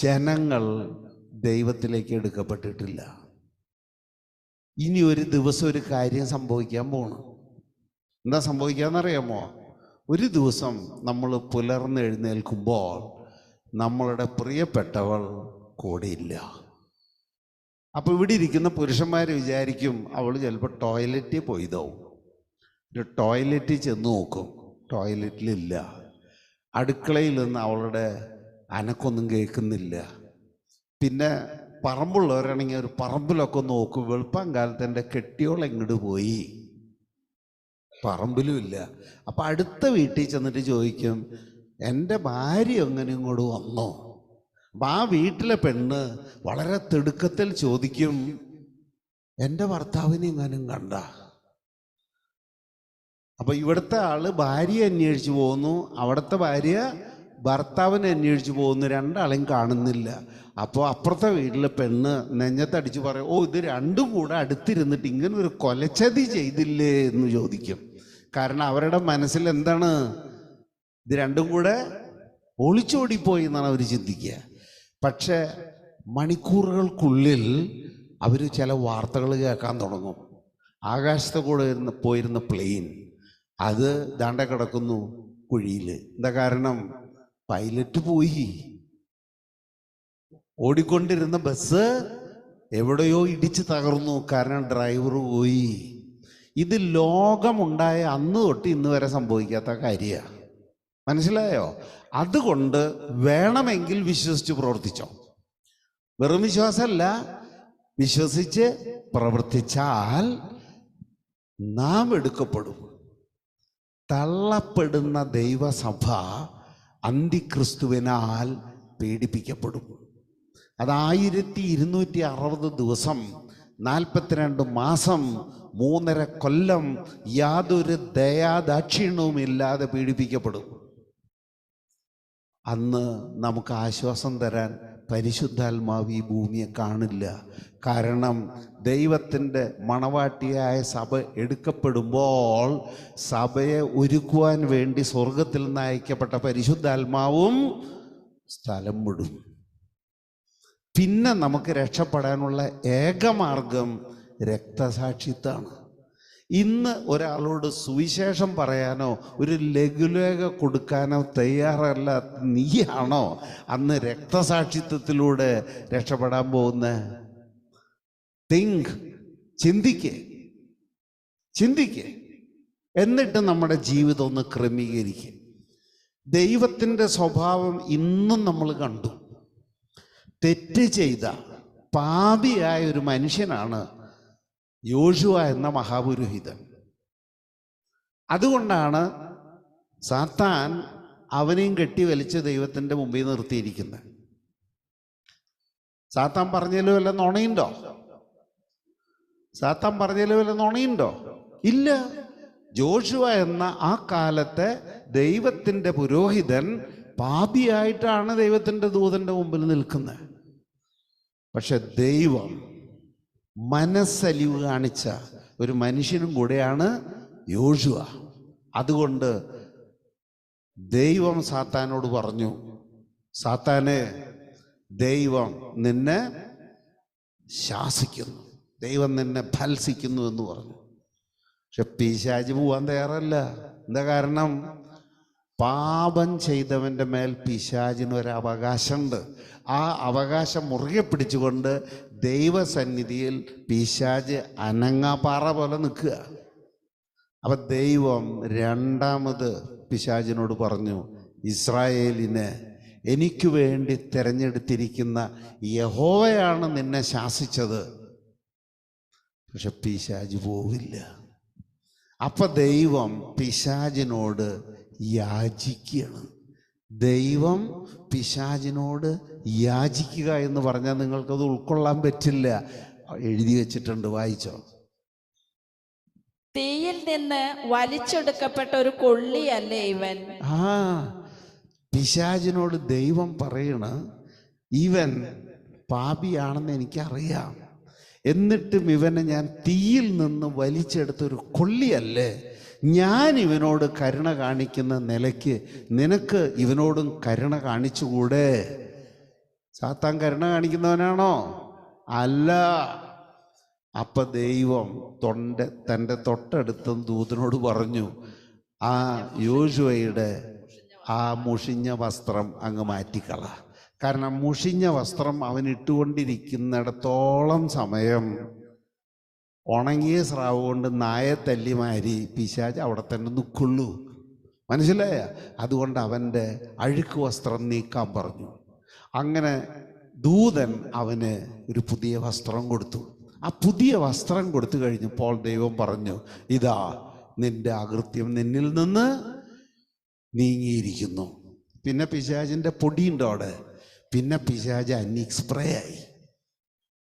ജനങ്ങൾ ദൈവത്തിലേക്ക് എടുക്കപ്പെട്ടിട്ടില്ല. ഇനി ഒരു ദിവസം ഒരു കാര്യം സംഭവിക്കാൻ പോകണം. എന്താ സംഭവിക്കാന്നറിയാമോ? ഒരു ദിവസം നമ്മൾ പുലർന്ന് എഴുന്നേൽക്കുമ്പോൾ നമ്മളുടെ പ്രിയപ്പെട്ടവൾ കൂടെയില്ല. അപ്പോൾ ഇവിടെ ഇരിക്കുന്ന പുരുഷന്മാർ വിചാരിക്കും അവൾ ചിലപ്പോൾ ടോയ്ലറ്റിൽ പോയതാവും. ഒരു ടോയ്ലറ്റിൽ ചെന്ന് നോക്കും, ടോയ്ലറ്റിലില്ല. അടുക്കളയിൽ നിന്ന് അവളുടെ അനക്കൊന്നും കേൾക്കുന്നില്ല. പിന്നെ പറമ്പുള്ളവരാണെങ്കിൽ ഒരു പറമ്പിലൊക്കെ നോക്കും, വെളുപ്പം കാലത്ത് എൻ്റെ കെട്ടിയോൾ എങ്ങോട്ട് പോയി, പറമ്പിലും ഇല്ല. അപ്പം അടുത്ത വീട്ടിൽ ചെന്നിട്ട് ചോദിക്കും, എൻ്റെ ഭാര്യ എങ്ങനെ ഇങ്ങോട്ട് വന്നോ? അപ്പം ആ വീട്ടിലെ പെണ്ണ് വളരെ തിടുക്കത്തിൽ ചോദിക്കും, എൻ്റെ ഭർത്താവിനെ എങ്ങാനും കണ്ട? അപ്പം ഇവിടുത്തെ ആള് ഭാര്യ അന്വേഷിച്ച് പോകുന്നു, അവിടുത്തെ ഭാര്യ ഭർത്താവിനെ അന്വേഷിച്ച് പോകുന്നു, രണ്ടാളെയും കാണുന്നില്ല. അപ്പോൾ അപ്പുറത്തെ വീട്ടിലെ പെണ്ണ് നെഞ്ഞത്തടിച്ച് പറയും, ഓ ഇത് രണ്ടും കൂടെ അടുത്തിരുന്നിട്ട് ഇങ്ങനെ ഒരു കൊലച്ചതി ചെയ്തില്ലേ എന്ന് ചോദിക്കും. കാരണം അവരുടെ മനസ്സിൽ എന്താണ്, ഇത് രണ്ടും കൂടെ ഒളിച്ചോടിപ്പോയി എന്നാണ് അവർ ചിന്തിക്കുക. പക്ഷേ മണിക്കൂറുകൾക്കുള്ളിൽ അവർ ചില വാർത്തകൾ കേൾക്കാൻ തുടങ്ങും. ആകാശത്ത് കൂടെ പോയിരുന്ന പ്ലെയിൻ അത് ദാണ്ടെ കിടക്കുന്നു കുഴിയിൽ. എന്താ കാരണം? പൈലറ്റ് പോയി. ഓടിക്കൊണ്ടിരുന്ന ബസ് എവിടെയോ ഇടിച്ച് തകർന്നു, കാരണം ഡ്രൈവർ പോയി. ഇത് ലോകമുണ്ടായ അന്ന് തൊട്ട് ഇന്ന് വരെ സംഭവിക്കാത്ത കാര്യമാണ്. മനസ്സിലായോ? അതുകൊണ്ട് വേണമെങ്കിൽ വിശ്വസിച്ച് പ്രവർത്തിച്ചോ. വെറും വിശ്വാസമല്ല, വിശ്വസിച്ച് പ്രവർത്തിച്ചാൽ നാം എടുക്കപ്പെടും. തള്ളപ്പെടുന്ന ദൈവസഭ അന്തിക്രിസ്തുവിനാൽ പീഡിപ്പിക്കപ്പെടും. അത് 1260 ദിവസം, 42 മാസം, 3.5 കൊല്ലം യാതൊരു ദയാദാക്ഷിണ്യവും ഇല്ലാതെ പീഡിപ്പിക്കപ്പെടും. അന്ന് നമുക്ക് ആശ്വാസം തരാൻ പരിശുദ്ധാത്മാവ് ഈ ഭൂമിയെ കാണില്ല. കാരണം ദൈവത്തിൻ്റെ മണവാട്ടിയായ സഭ എടുക്കപ്പെടുമ്പോൾ സഭയെ ഒരുക്കുവാൻ വേണ്ടി സ്വർഗത്തിൽ നിന്ന് അയക്കപ്പെട്ട പരിശുദ്ധാത്മാവും സ്ഥലം വിടും. പിന്നെ നമുക്ക് രക്ഷപ്പെടാനുള്ള ഏകമാർഗം രക്തസാക്ഷിത്വമാണ്. ഇന്ന് ഒരാളോട് സുവിശേഷം പറയാനോ ഒരു ലഘുലേഖ കൊടുക്കാനോ തയ്യാറല്ല നീയാണോ അന്ന് രക്തസാക്ഷിത്വത്തിലൂടെ രക്ഷപ്പെടാൻ പോകുന്നത്? ചിന്തിക്കേ. എന്നിട്ട് നമ്മുടെ ജീവിതം ഒന്ന് ക്രമീകരിക്കുക. ദൈവത്തിൻ്റെ സ്വഭാവം ഇന്നും നമ്മൾ കണ്ടു. തെറ്റ് ചെയ്ത പാപിയായ ഒരു മനുഷ്യനാണ് യോശുവ എന്ന മഹാപുരോഹിതൻ. അതുകൊണ്ടാണ് സാത്താൻ അവനെയും കെട്ടി വലിച്ച് ദൈവത്തിൻ്റെ മുമ്പിൽ നിർത്തിയിരിക്കുന്നത്. സാത്താൻ പറഞ്ഞതിലും വല്ല നുണയുണ്ടോ? ഇല്ല. ജോഷുവ എന്ന ആ കാലത്തെ ദൈവത്തിൻ്റെ പുരോഹിതൻ പാപിയായിട്ടാണ് ദൈവത്തിൻ്റെ ദൂതൻ്റെ മുമ്പിൽ നിൽക്കുന്നത്. പക്ഷെ ദൈവം മനസ്സലിവ് കാണിച്ച ഒരു മനുഷ്യനും കൂടെയാണ് യോശുവ. അതുകൊണ്ട് ദൈവം സാത്താനോട് പറഞ്ഞു, സാത്താനെ, ദൈവം നിന്നെ ശാസിക്കുന്നു, ദൈവം നിന്നെ ഭത്സിക്കുന്നു എന്ന് പറഞ്ഞു. പക്ഷെ പിശാച് പോവാൻ തയ്യാറല്ല. എന്താ കാരണം? പാപം ചെയ്തവൻ്റെ മേൽ പിശാചിനൊരു അവകാശമുണ്ട്. ആ അവകാശം മുറുകെ പിടിച്ചുകൊണ്ട് ദൈവസന്നിധിയിൽ പിശാച് അനങ്ങാപ്പാറ പോലെ നിൽക്കുക. അപ്പം ദൈവം രണ്ടാമത് പിശാചിനോട് പറഞ്ഞു, ഇസ്രായേലിനെ എനിക്ക് വേണ്ടി തിരഞ്ഞെടുത്തിരിക്കുന്ന യഹോവയാണ് നിന്നെ ശാസിച്ചത്. പക്ഷെ പിശാച് പോവില്ല. അപ്പൊ ദൈവം പിശാചിനോട് യാചിക്കുകയാണ്. ദൈവം പിശാചിനോട് യാചിക്കുക എന്ന് പറഞ്ഞാൽ നിങ്ങൾക്കത് ഉൾക്കൊള്ളാൻ പറ്റില്ല. എഴുതി വെച്ചിട്ടുണ്ട്, വായിച്ചോ. തീയിൽ നിന്ന് വലിച്ചെടുക്കപ്പെട്ട ഒരു കൊള്ളിയല്ലേ ഇവൻ. പിശാചിനോട് ദൈവം പറയണ, ഇവൻ പാപിയാണെന്ന് എനിക്കറിയാം, എന്നിട്ടും ഇവനെ ഞാൻ തീയിൽ നിന്ന് വലിച്ചെടുത്തൊരു കൊള്ളിയല്ലേ. ഞാൻ ഇവനോട് കരുണ കാണിക്കുന്ന നിലയ്ക്ക് നിനക്ക് ഇവനോടും കരുണ കാണിച്ചുകൂടെ? സാത്താൻ കരുണ കാണിക്കുന്നവനാണോ? അല്ല. അപ്പൊ ദൈവം തൻ്റെ തൊട്ടടുത്ത ദൂതനോട് പറഞ്ഞു, ആ യോശുവയുടെ ആ മുഷിഞ്ഞ വസ്ത്രം അങ്ങ് മാറ്റിക്കള. കാരണം മുഷിഞ്ഞ വസ്ത്രം അവൻ ഇട്ടുകൊണ്ടിരിക്കുന്നിടത്തോളം സമയം ഉണങ്ങിയ സ്രാവ് കൊണ്ട് നായെ തല്ലിമാരി പിശാച് അവിടെ തന്നെ നിൽക്കുള്ളൂ. മനസ്സിലായ? അതുകൊണ്ട് അവൻ്റെ അഴുക്ക് വസ്ത്രം നീക്കാൻ പറഞ്ഞു. അങ്ങനെ ദൂതൻ അവന് ഒരു പുതിയ വസ്ത്രം കൊടുത്തു. ആ പുതിയ വസ്ത്രം കൊടുത്തു കഴിഞ്ഞപ്പോൾ ദൈവം പറഞ്ഞു, ഇതാ നിന്റെ അകൃത്യം നിന്നിൽ നിന്ന് നീങ്ങിയിരിക്കുന്നു. പിന്നെ പിശാചിൻ്റെ പൊടിയുണ്ടോ അവിടെ? പിന്നെ പിശാച് അന്നിക് സ്പ്രേ ആയി.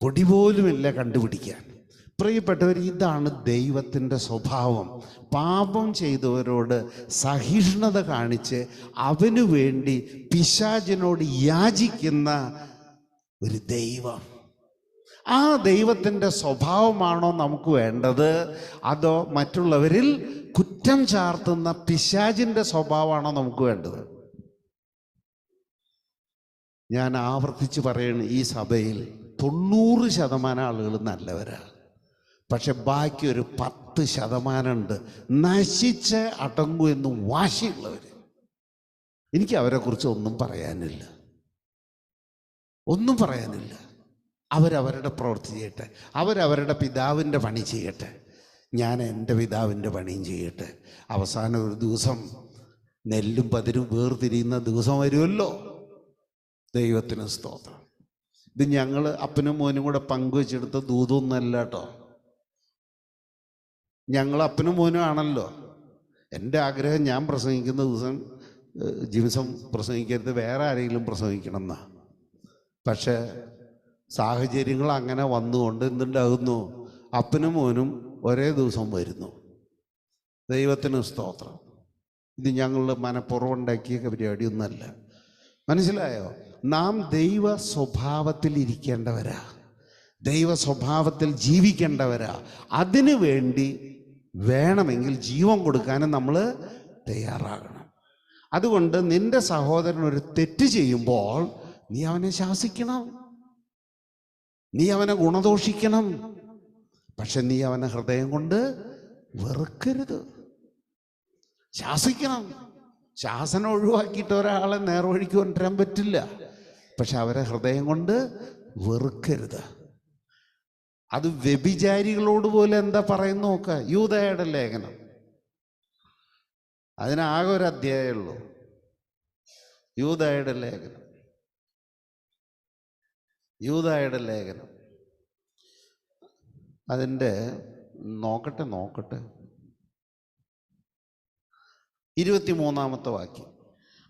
പൊടി പോലുമില്ല കണ്ടുപിടിക്കാൻ. പ്രിയപ്പെട്ടവർ, ഇതാണ് ദൈവത്തിൻ്റെ സ്വഭാവം. പാപം ചെയ്തവരോട് സഹിഷ്ണുത കാണിച്ച് അവനു വേണ്ടി പിശാചിനോട് യാചിക്കുന്ന ഒരു ദൈവം. ആ ദൈവത്തിൻ്റെ സ്വഭാവമാണോ നമുക്ക് വേണ്ടത്? അതോ മറ്റുള്ളവരിൽ കുറ്റം ചാർത്തുന്ന പിശാചിൻ്റെ സ്വഭാവമാണോ നമുക്ക് വേണ്ടത്? ഞാൻ ആവർത്തിച്ച് പറയണ, ഈ സഭയിൽ 90% ആളുകൾ നല്ലവരാണ്. പക്ഷെ ബാക്കി ഒരു 10% ഉണ്ട് നശിച്ച് അടങ്ങൂ എന്ന് വാശിയുള്ളവർ. എനിക്ക് അവരെക്കുറിച്ച് ഒന്നും പറയാനില്ല. അവരവരുടെ പ്രവൃത്തി ചെയ്യട്ടെ, അവരവരുടെ പിതാവിൻ്റെ പണി ചെയ്യട്ടെ, ഞാൻ എൻ്റെ പിതാവിൻ്റെ പണിയും ചെയ്യട്ടെ. അവസാനം ഒരു ദിവസം നെല്ലും പതിരും വേർതിരിയുന്ന ദിവസം വരുമല്ലോ. ദൈവത്തിന് സ്തോത്രം. ഇത് ഞങ്ങൾ അപ്പനും മോനും കൂടെ പങ്കുവെച്ചെടുത്ത ദൂതൊന്നല്ല കേട്ടോ. ഞങ്ങൾ അപ്പനും മോനും ആണല്ലോ. എൻ്റെ ആഗ്രഹം ഞാൻ പ്രസംഗിക്കുന്ന ദിവസം ജിംസം പ്രസംഗിക്കരുത്, വേറെ ആരെങ്കിലും പ്രസംഗിക്കണം എന്നാ. പക്ഷേ സാഹചര്യങ്ങൾ അങ്ങനെ വന്നുകൊണ്ട് എന്തുണ്ടാകുന്നു, അപ്പനും മോനും ഒരേ ദിവസം വരുന്നു. ദൈവത്തിന് സ്തോത്രം. ഇത് ഞങ്ങൾ മനഃപൂർവ്വം ഉണ്ടാക്കിയ പരിപാടിയൊന്നുമല്ല. മനസ്സിലായോ? നാം ദൈവ സ്വഭാവത്തിൽ ഇരിക്കേണ്ടവരാ, ദൈവ സ്വഭാവത്തിൽ ജീവിക്കേണ്ടവരാ. അതിനു വേണ്ടി വേണമെങ്കിൽ ജീവൻ കൊടുക്കാനും നമ്മൾ തയ്യാറാകണം. അതുകൊണ്ട് നിന്റെ സഹോദരൻ ഒരു തെറ്റ് ചെയ്യുമ്പോൾ നീ അവനെ ശാസിക്കണം, നീ അവനെ ഗുണദോഷിക്കണം. പക്ഷെ നീ അവനെ ഹൃദയം കൊണ്ട് വെറുക്കരുത്. ശാസിക്കണം. ശാസനം ഒഴിവാക്കിയിട്ട് ഒരാളെ നേർവഴിക്ക് കൊണ്ടുവരാൻ പറ്റില്ല. പക്ഷെ അവരെ ഹൃദയം കൊണ്ട് വെറുക്കരുത്. അത് വ്യഭിചാരികളോട് പോലെ എന്താ പറയുന്നു നോക്കുക. യൂദയുടെ ലേഖനം, അതിനാകെ ഒരു അധ്യായമുള്ളൂ. യൂദയുടെ ലേഖനം അതിൻ്റെ നോക്കട്ടെ 23-ാമത്തെ വാക്യം.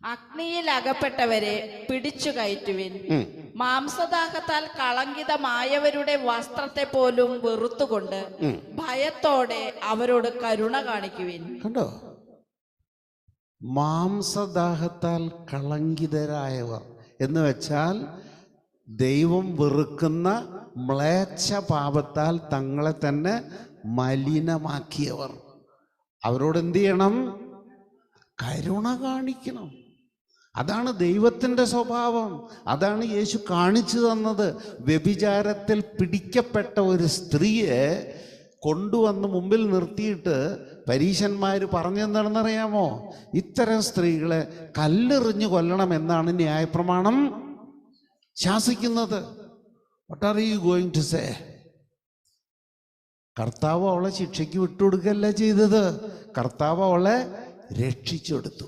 അഗ്നിയിൽ അകപ്പെട്ടവരെ പിടിച്ചു കയറ്റുവിൻ. മാംസദാഹത്താൽ കളങ്കിതമായവരുടെ വസ്ത്രത്തെ പോലും വെറുത്തുകൊണ്ട് ഭയത്തോടെ അവരോട് കരുണ കാണിക്കുവിൻ. കണ്ടോ? മാംസദാഹത്താൽ കളങ്കിതരായവർ എന്ന് വെച്ചാൽ ദൈവം വെറുക്കുന്ന മ്ലേച്ഛ പാപത്താൽ തങ്ങളെ തന്നെ മലിനമാക്കിയവർ. അവരോട് എന്ത് ചെയ്യണം? കരുണ കാണിക്കണം. അതാണ് ദൈവത്തിൻ്റെ സ്വഭാവം. അതാണ് യേശു കാണിച്ചു തന്നത്. വ്യഭിചാരത്തിൽ പിടിക്കപ്പെട്ട ഒരു സ്ത്രീയെ കൊണ്ടുവന്ന് മുമ്പിൽ നിർത്തിയിട്ട് പരീശന്മാർ പറഞ്ഞെന്താണെന്നറിയാമോ? ഇത്തരം സ്ത്രീകളെ കല്ലെറിഞ്ഞു കൊല്ലണം എന്നാണ് ന്യായപ്രമാണം ശാസിക്കുന്നത്. What are you going to say? കർത്താവ് അവളെ ശിക്ഷയ്ക്ക് വിട്ടുകൊടുക്കല്ല ചെയ്തത്. കർത്താവ് അവളെ രക്ഷിച്ചെടുത്തു.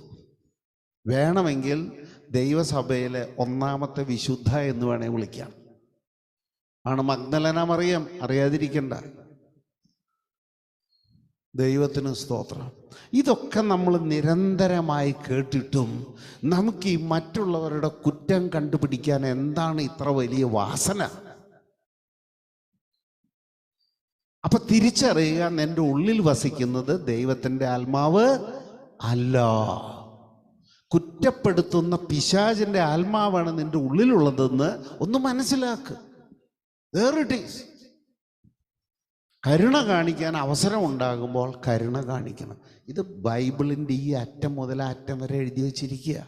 വേണമെങ്കിൽ ദൈവസഭയിലെ ഒന്നാമത്തെ വിശുദ്ധ എന്ന് വേണേൽ വിളിക്കാം. ആണ് മഗ്ദലന മറിയം, അറിയാതിരിക്കണ്ട. ദൈവത്തിന് സ്തോത്രം. ഇതൊക്കെ നമ്മൾ നിരന്തരമായി കേട്ടിട്ടും നമുക്ക് ഈ മറ്റുള്ളവരുടെ കുറ്റം കണ്ടുപിടിക്കാൻ എന്താണ് ഇത്ര വലിയ വാസന? അപ്പൊ തിരിച്ചറിയുക, നിന്റെ ഉള്ളിൽ വസിക്കുന്നത് ദൈവത്തിൻ്റെ ആത്മാവ് അല്ല, കുറ്റപ്പെടുത്തുന്ന പിശാചിന്റെ ആത്മാവാണ് നിന്റെ ഉള്ളിലുള്ളതെന്ന് ഒന്ന് മനസ്സിലാക്കുക. There it is. കരുണ കാണിക്കാൻ അവസരം ഉണ്ടാകുമ്പോൾ കരുണ കാണിക്കണം. ഇത് ബൈബിളിൻ്റെ ഈ അറ്റം മുതൽ അറ്റം വരെ എഴുതി വച്ചിരിക്കുക.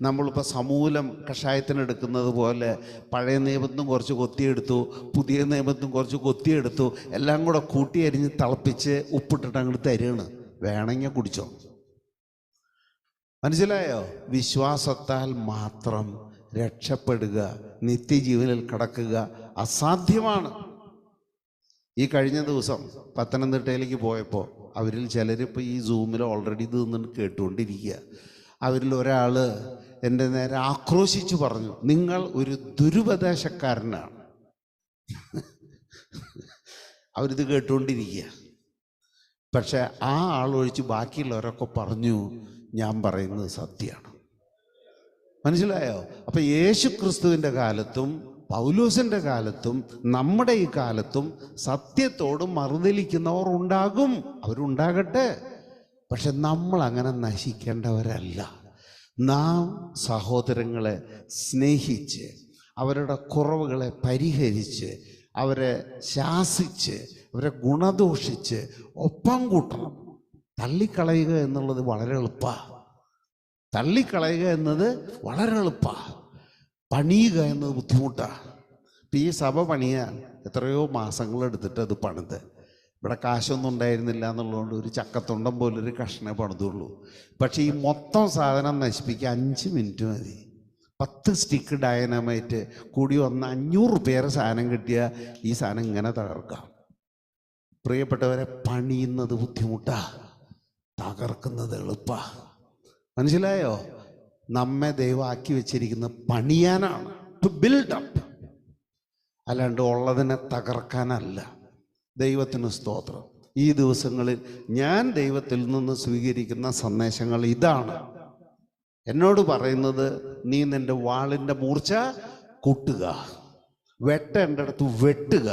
നമ്മളിപ്പോൾ സമൂലം കഷായത്തിനെടുക്കുന്നത് പോലെ പഴയ നിയമത്തും കുറച്ച് കൊത്തിയെടുത്തു, പുതിയ നിയമത്തും കുറച്ച് കൊത്തിയെടുത്തു, എല്ലാം കൂടെ കൂട്ടി അരിഞ്ഞ് തിളപ്പിച്ച് ഉപ്പിട്ടിട്ട് അങ്ങോട്ട് തരുകയാണ്. വേണമെങ്കിൽ കുടിച്ചോ. മനസ്സിലായോ? വിശ്വാസത്താൽ മാത്രം രക്ഷപ്പെടുക, നിത്യജീവനിൽ കടക്കുക അസാധ്യമാണ്. ഈ കഴിഞ്ഞ ദിവസം പത്തനംതിട്ടയിലേക്ക് പോയപ്പോൾ അവരിൽ ചിലരിപ്പോൾ ഈ സൂമിൽ ഓൾറെഡി ഇത് നിന്ന് കേട്ടുകൊണ്ടിരിക്കുക. അവരിൽ ഒരാൾ എൻ്റെ നേരെ ആക്രോശിച്ചു പറഞ്ഞു, നിങ്ങൾ ഒരു ദുരുപദേശക്കാരനാണ്. അവരിത് കേട്ടുകൊണ്ടിരിക്കുക. പക്ഷെ ആ ആളൊഴിച്ച് ബാക്കിയുള്ളവരൊക്കെ പറഞ്ഞു, ഞാൻ പറയുന്നത് സത്യമാണ്. മനസ്സിലായോ? അപ്പം യേശു ക്രിസ്തുവിൻ്റെ കാലത്തും പൗലോസിൻ്റെ കാലത്തും നമ്മുടെ ഈ കാലത്തും സത്യത്തോട് മറുതലിക്കുന്നവർ ഉണ്ടാകും. അവരുണ്ടാകട്ടെ. പക്ഷെ നമ്മൾ അങ്ങനെ നശിക്കേണ്ടവരല്ല. നാം സഹോദരങ്ങളെ സ്നേഹിച്ച് അവരുടെ കുറവുകളെ പരിഹരിച്ച് അവരെ ശാസിച്ച് അവരെ ഗുണദോഷിച്ച് ഒപ്പം കൂട്ടണം. തള്ളിക്കളയുക എന്നുള്ളത് വളരെ എളുപ്പമാണ്. തള്ളിക്കളയുക എന്നത് വളരെ എളുപ്പമാണ്. പണിയുക എന്നത് ബുദ്ധിമുട്ടാണ്. ഇപ്പം ഈ സഭ പണിയാൻ എത്രയോ മാസങ്ങളെടുത്തിട്ട് അത് പണിത്, ഇവിടെ കാശൊന്നും ഉണ്ടായിരുന്നില്ല എന്നുള്ളതുകൊണ്ട് ഒരു ചക്കത്തൊണ്ടം പോലൊരു കഷ്ണേ പണിതുള്ളൂ. പക്ഷേ ഈ മൊത്തം സാധനം നശിപ്പിക്കാൻ 5 മിനിറ്റ് മതി. 10 സ്റ്റിക്ക് ഡയനാമൈറ്റ് കൂടി വന്ന് 500 പേരെ സാധനം കിട്ടിയാൽ ഈ സാധനം ഇങ്ങനെ തകർക്കാം. പ്രിയപ്പെട്ടവരെ, പണിയുന്നത് ബുദ്ധിമുട്ടാണ്, തകർക്കുന്നത് എളുപ്പമാണ്. മനസ്സിലായോ? നമ്മെ ദൈവം ആക്കി വെച്ചിരിക്കുന്നത് പണിയാനാണ്, ടു ബിൽഡ് അപ്പ്, അല്ലാണ്ട് ഉള്ളതിനെ തകർക്കാനല്ല. ദൈവത്തിന് സ്തോത്രം. ഈ ദിവസങ്ങളിൽ ഞാൻ ദൈവത്തിൽ നിന്ന് സ്വീകരിക്കുന്ന സന്ദേശങ്ങൾ ഇതാണ്. എന്നോട് പറയുന്നത്, നീ നിന്റെ വാളിൻ്റെ മൂർച്ച കൂട്ടുക, വെട്ടേണ്ടടുത്ത് വെട്ടുക,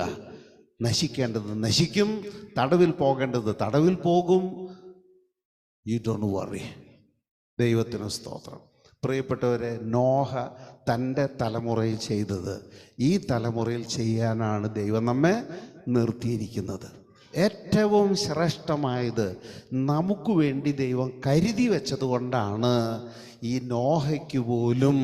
നശിക്കേണ്ടത് നശിക്കും, തടവിൽ പോകേണ്ടത് തടവിൽ പോകും. You don't worry. ദൈവത്തിന് സ്തോത്രം. പ്രിയപ്പെട്ടവരെ, നോഹ തൻ്റെ തലമുറയിൽ ചെയ്തത് ഈ തലമുറയിൽ ചെയ്യാനാണ് ദൈവം നമ്മെ നിർത്തിയിരിക്കുന്നത്. ഏറ്റവും ശ്രേഷ്ഠമായത് നമുക്ക് വേണ്ടി ദൈവം കരുതി വെച്ചതുകൊണ്ടാണ് ഈ നോഹയ്ക്ക് പോലും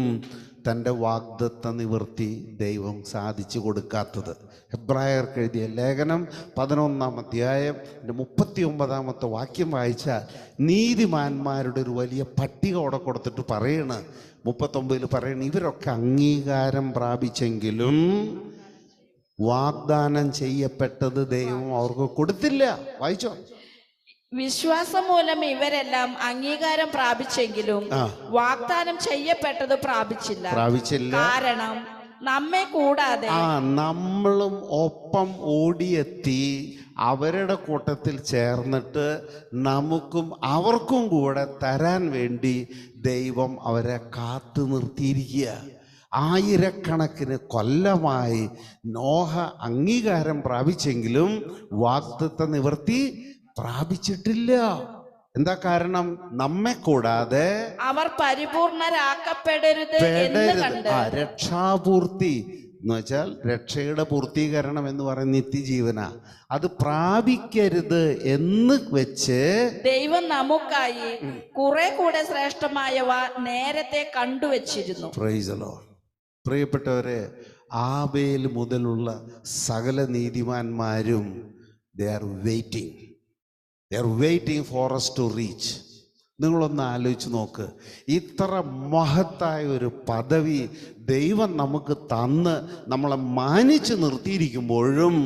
തൻ്റെ വാഗ്ദത്ത നിവൃത്തി ദൈവം സാധിച്ചു കൊടുക്കാത്തത്. ഹെബ്രായർക്ക് എഴുതിയ ലേഖനം 11-ാം അധ്യായം 39-ാമത്തെ വാക്യം വായിച്ചാൽ നീതിമാന്മാരുടെ ഒരു വലിയ പട്ടിക അവിടെ കൊടുത്തിട്ട് പറയണ 39 പറയണ, ഇവരൊക്കെ അംഗീകാരം പ്രാപിച്ചെങ്കിലും വാഗ്ദാനം ചെയ്യപ്പെട്ടത് ദൈവം അവർക്ക് കൊടുത്തില്ല. വായിച്ചോ. വിശ്വാസം മൂലം ഇവരെല്ലാം അംഗീകാരം പ്രാപിച്ചെങ്കിലും വാഗ്ദാനം ചെയ്യപ്പെട്ടത് പ്രാപിച്ചില്ല. കാരണം നമ്മെ കൂടാതെ നമ്മളും ഒപ്പം ഓടിയെത്തി അവരുടെ കൂട്ടത്തിൽ ചേർന്നിട്ട് നമുക്കും അവർക്കും കൂടെ തരാൻ വേണ്ടി ദൈവം അവരെ കാത്തു നിർത്തിയിരിക്കുക. ആയിരക്കണക്കിന് കൊല്ലമായി നോഹ അംഗീകാരം പ്രാപിച്ചെങ്കിലും വാഗ്ദത്ത നിവൃത്തി പ്രാപിച്ചിട്ടില്ല. എന്താ കാരണം? നമ്മെ കൂടാതെ അവർ പരിപൂർണരാക്കപ്പെടരുത് എന്ന് കണ്ട്. രക്ഷാപൂർത്തി എന്ന് വെച്ചാൽ രക്ഷയുടെ പൂർത്തീകരണം എന്ന് പറയുന്ന നിത്യജീവന, അത് പ്രാപിക്കരുത് എന്ന് വെച്ച് ദൈവം നമുക്കായി കുറെ കൂടെ ശ്രേഷ്ഠമായവ നേരത്തെ കണ്ടുവച്ചിരുന്നു. Price the Lord. പ്രിയപ്പെട്ടവരെ, ആബേൽ മുതലുള്ള സകല നീതിമാന്മാരും they are waiting for us to reach. നിങ്ങളൊന്ന് ആലോചിച്ച് നോക്ക്. ഇത്ര മഹത്തായ ഒരു പദവി ദൈവം നമുക്ക് തന്ന് നമ്മളെ മാനിച്ച് നിർത്തിയിരിക്കുമ്പോഴും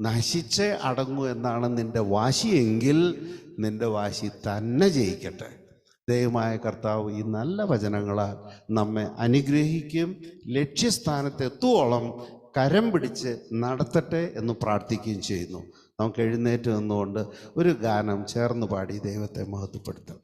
നശിച്ചേ അടങ്ങൂ എന്നാണ് നിന്റെ വാശിയെങ്കിൽ നിന്റെ വാശി തന്നെ ജയിക്കട്ടെ. ദൈവമായ കർത്താവ് ഈ നല്ല വചനങ്ങളാൽ നമ്മെ അനുഗ്രഹിക്കും, ലക്ഷ്യസ്ഥാനത്തെത്തുവോളം കരം പിടിച്ച് നടത്തട്ടെ എന്ന് പ്രാർത്ഥിക്കുകയും ചെയ്യുന്നു. നമുക്ക് എഴുന്നേറ്റ് നിന്നുകൊണ്ട് ഒരു ഗാനം ചേർന്ന് പാടി ദൈവത്തെ മഹത്വപ്പെടുത്താം.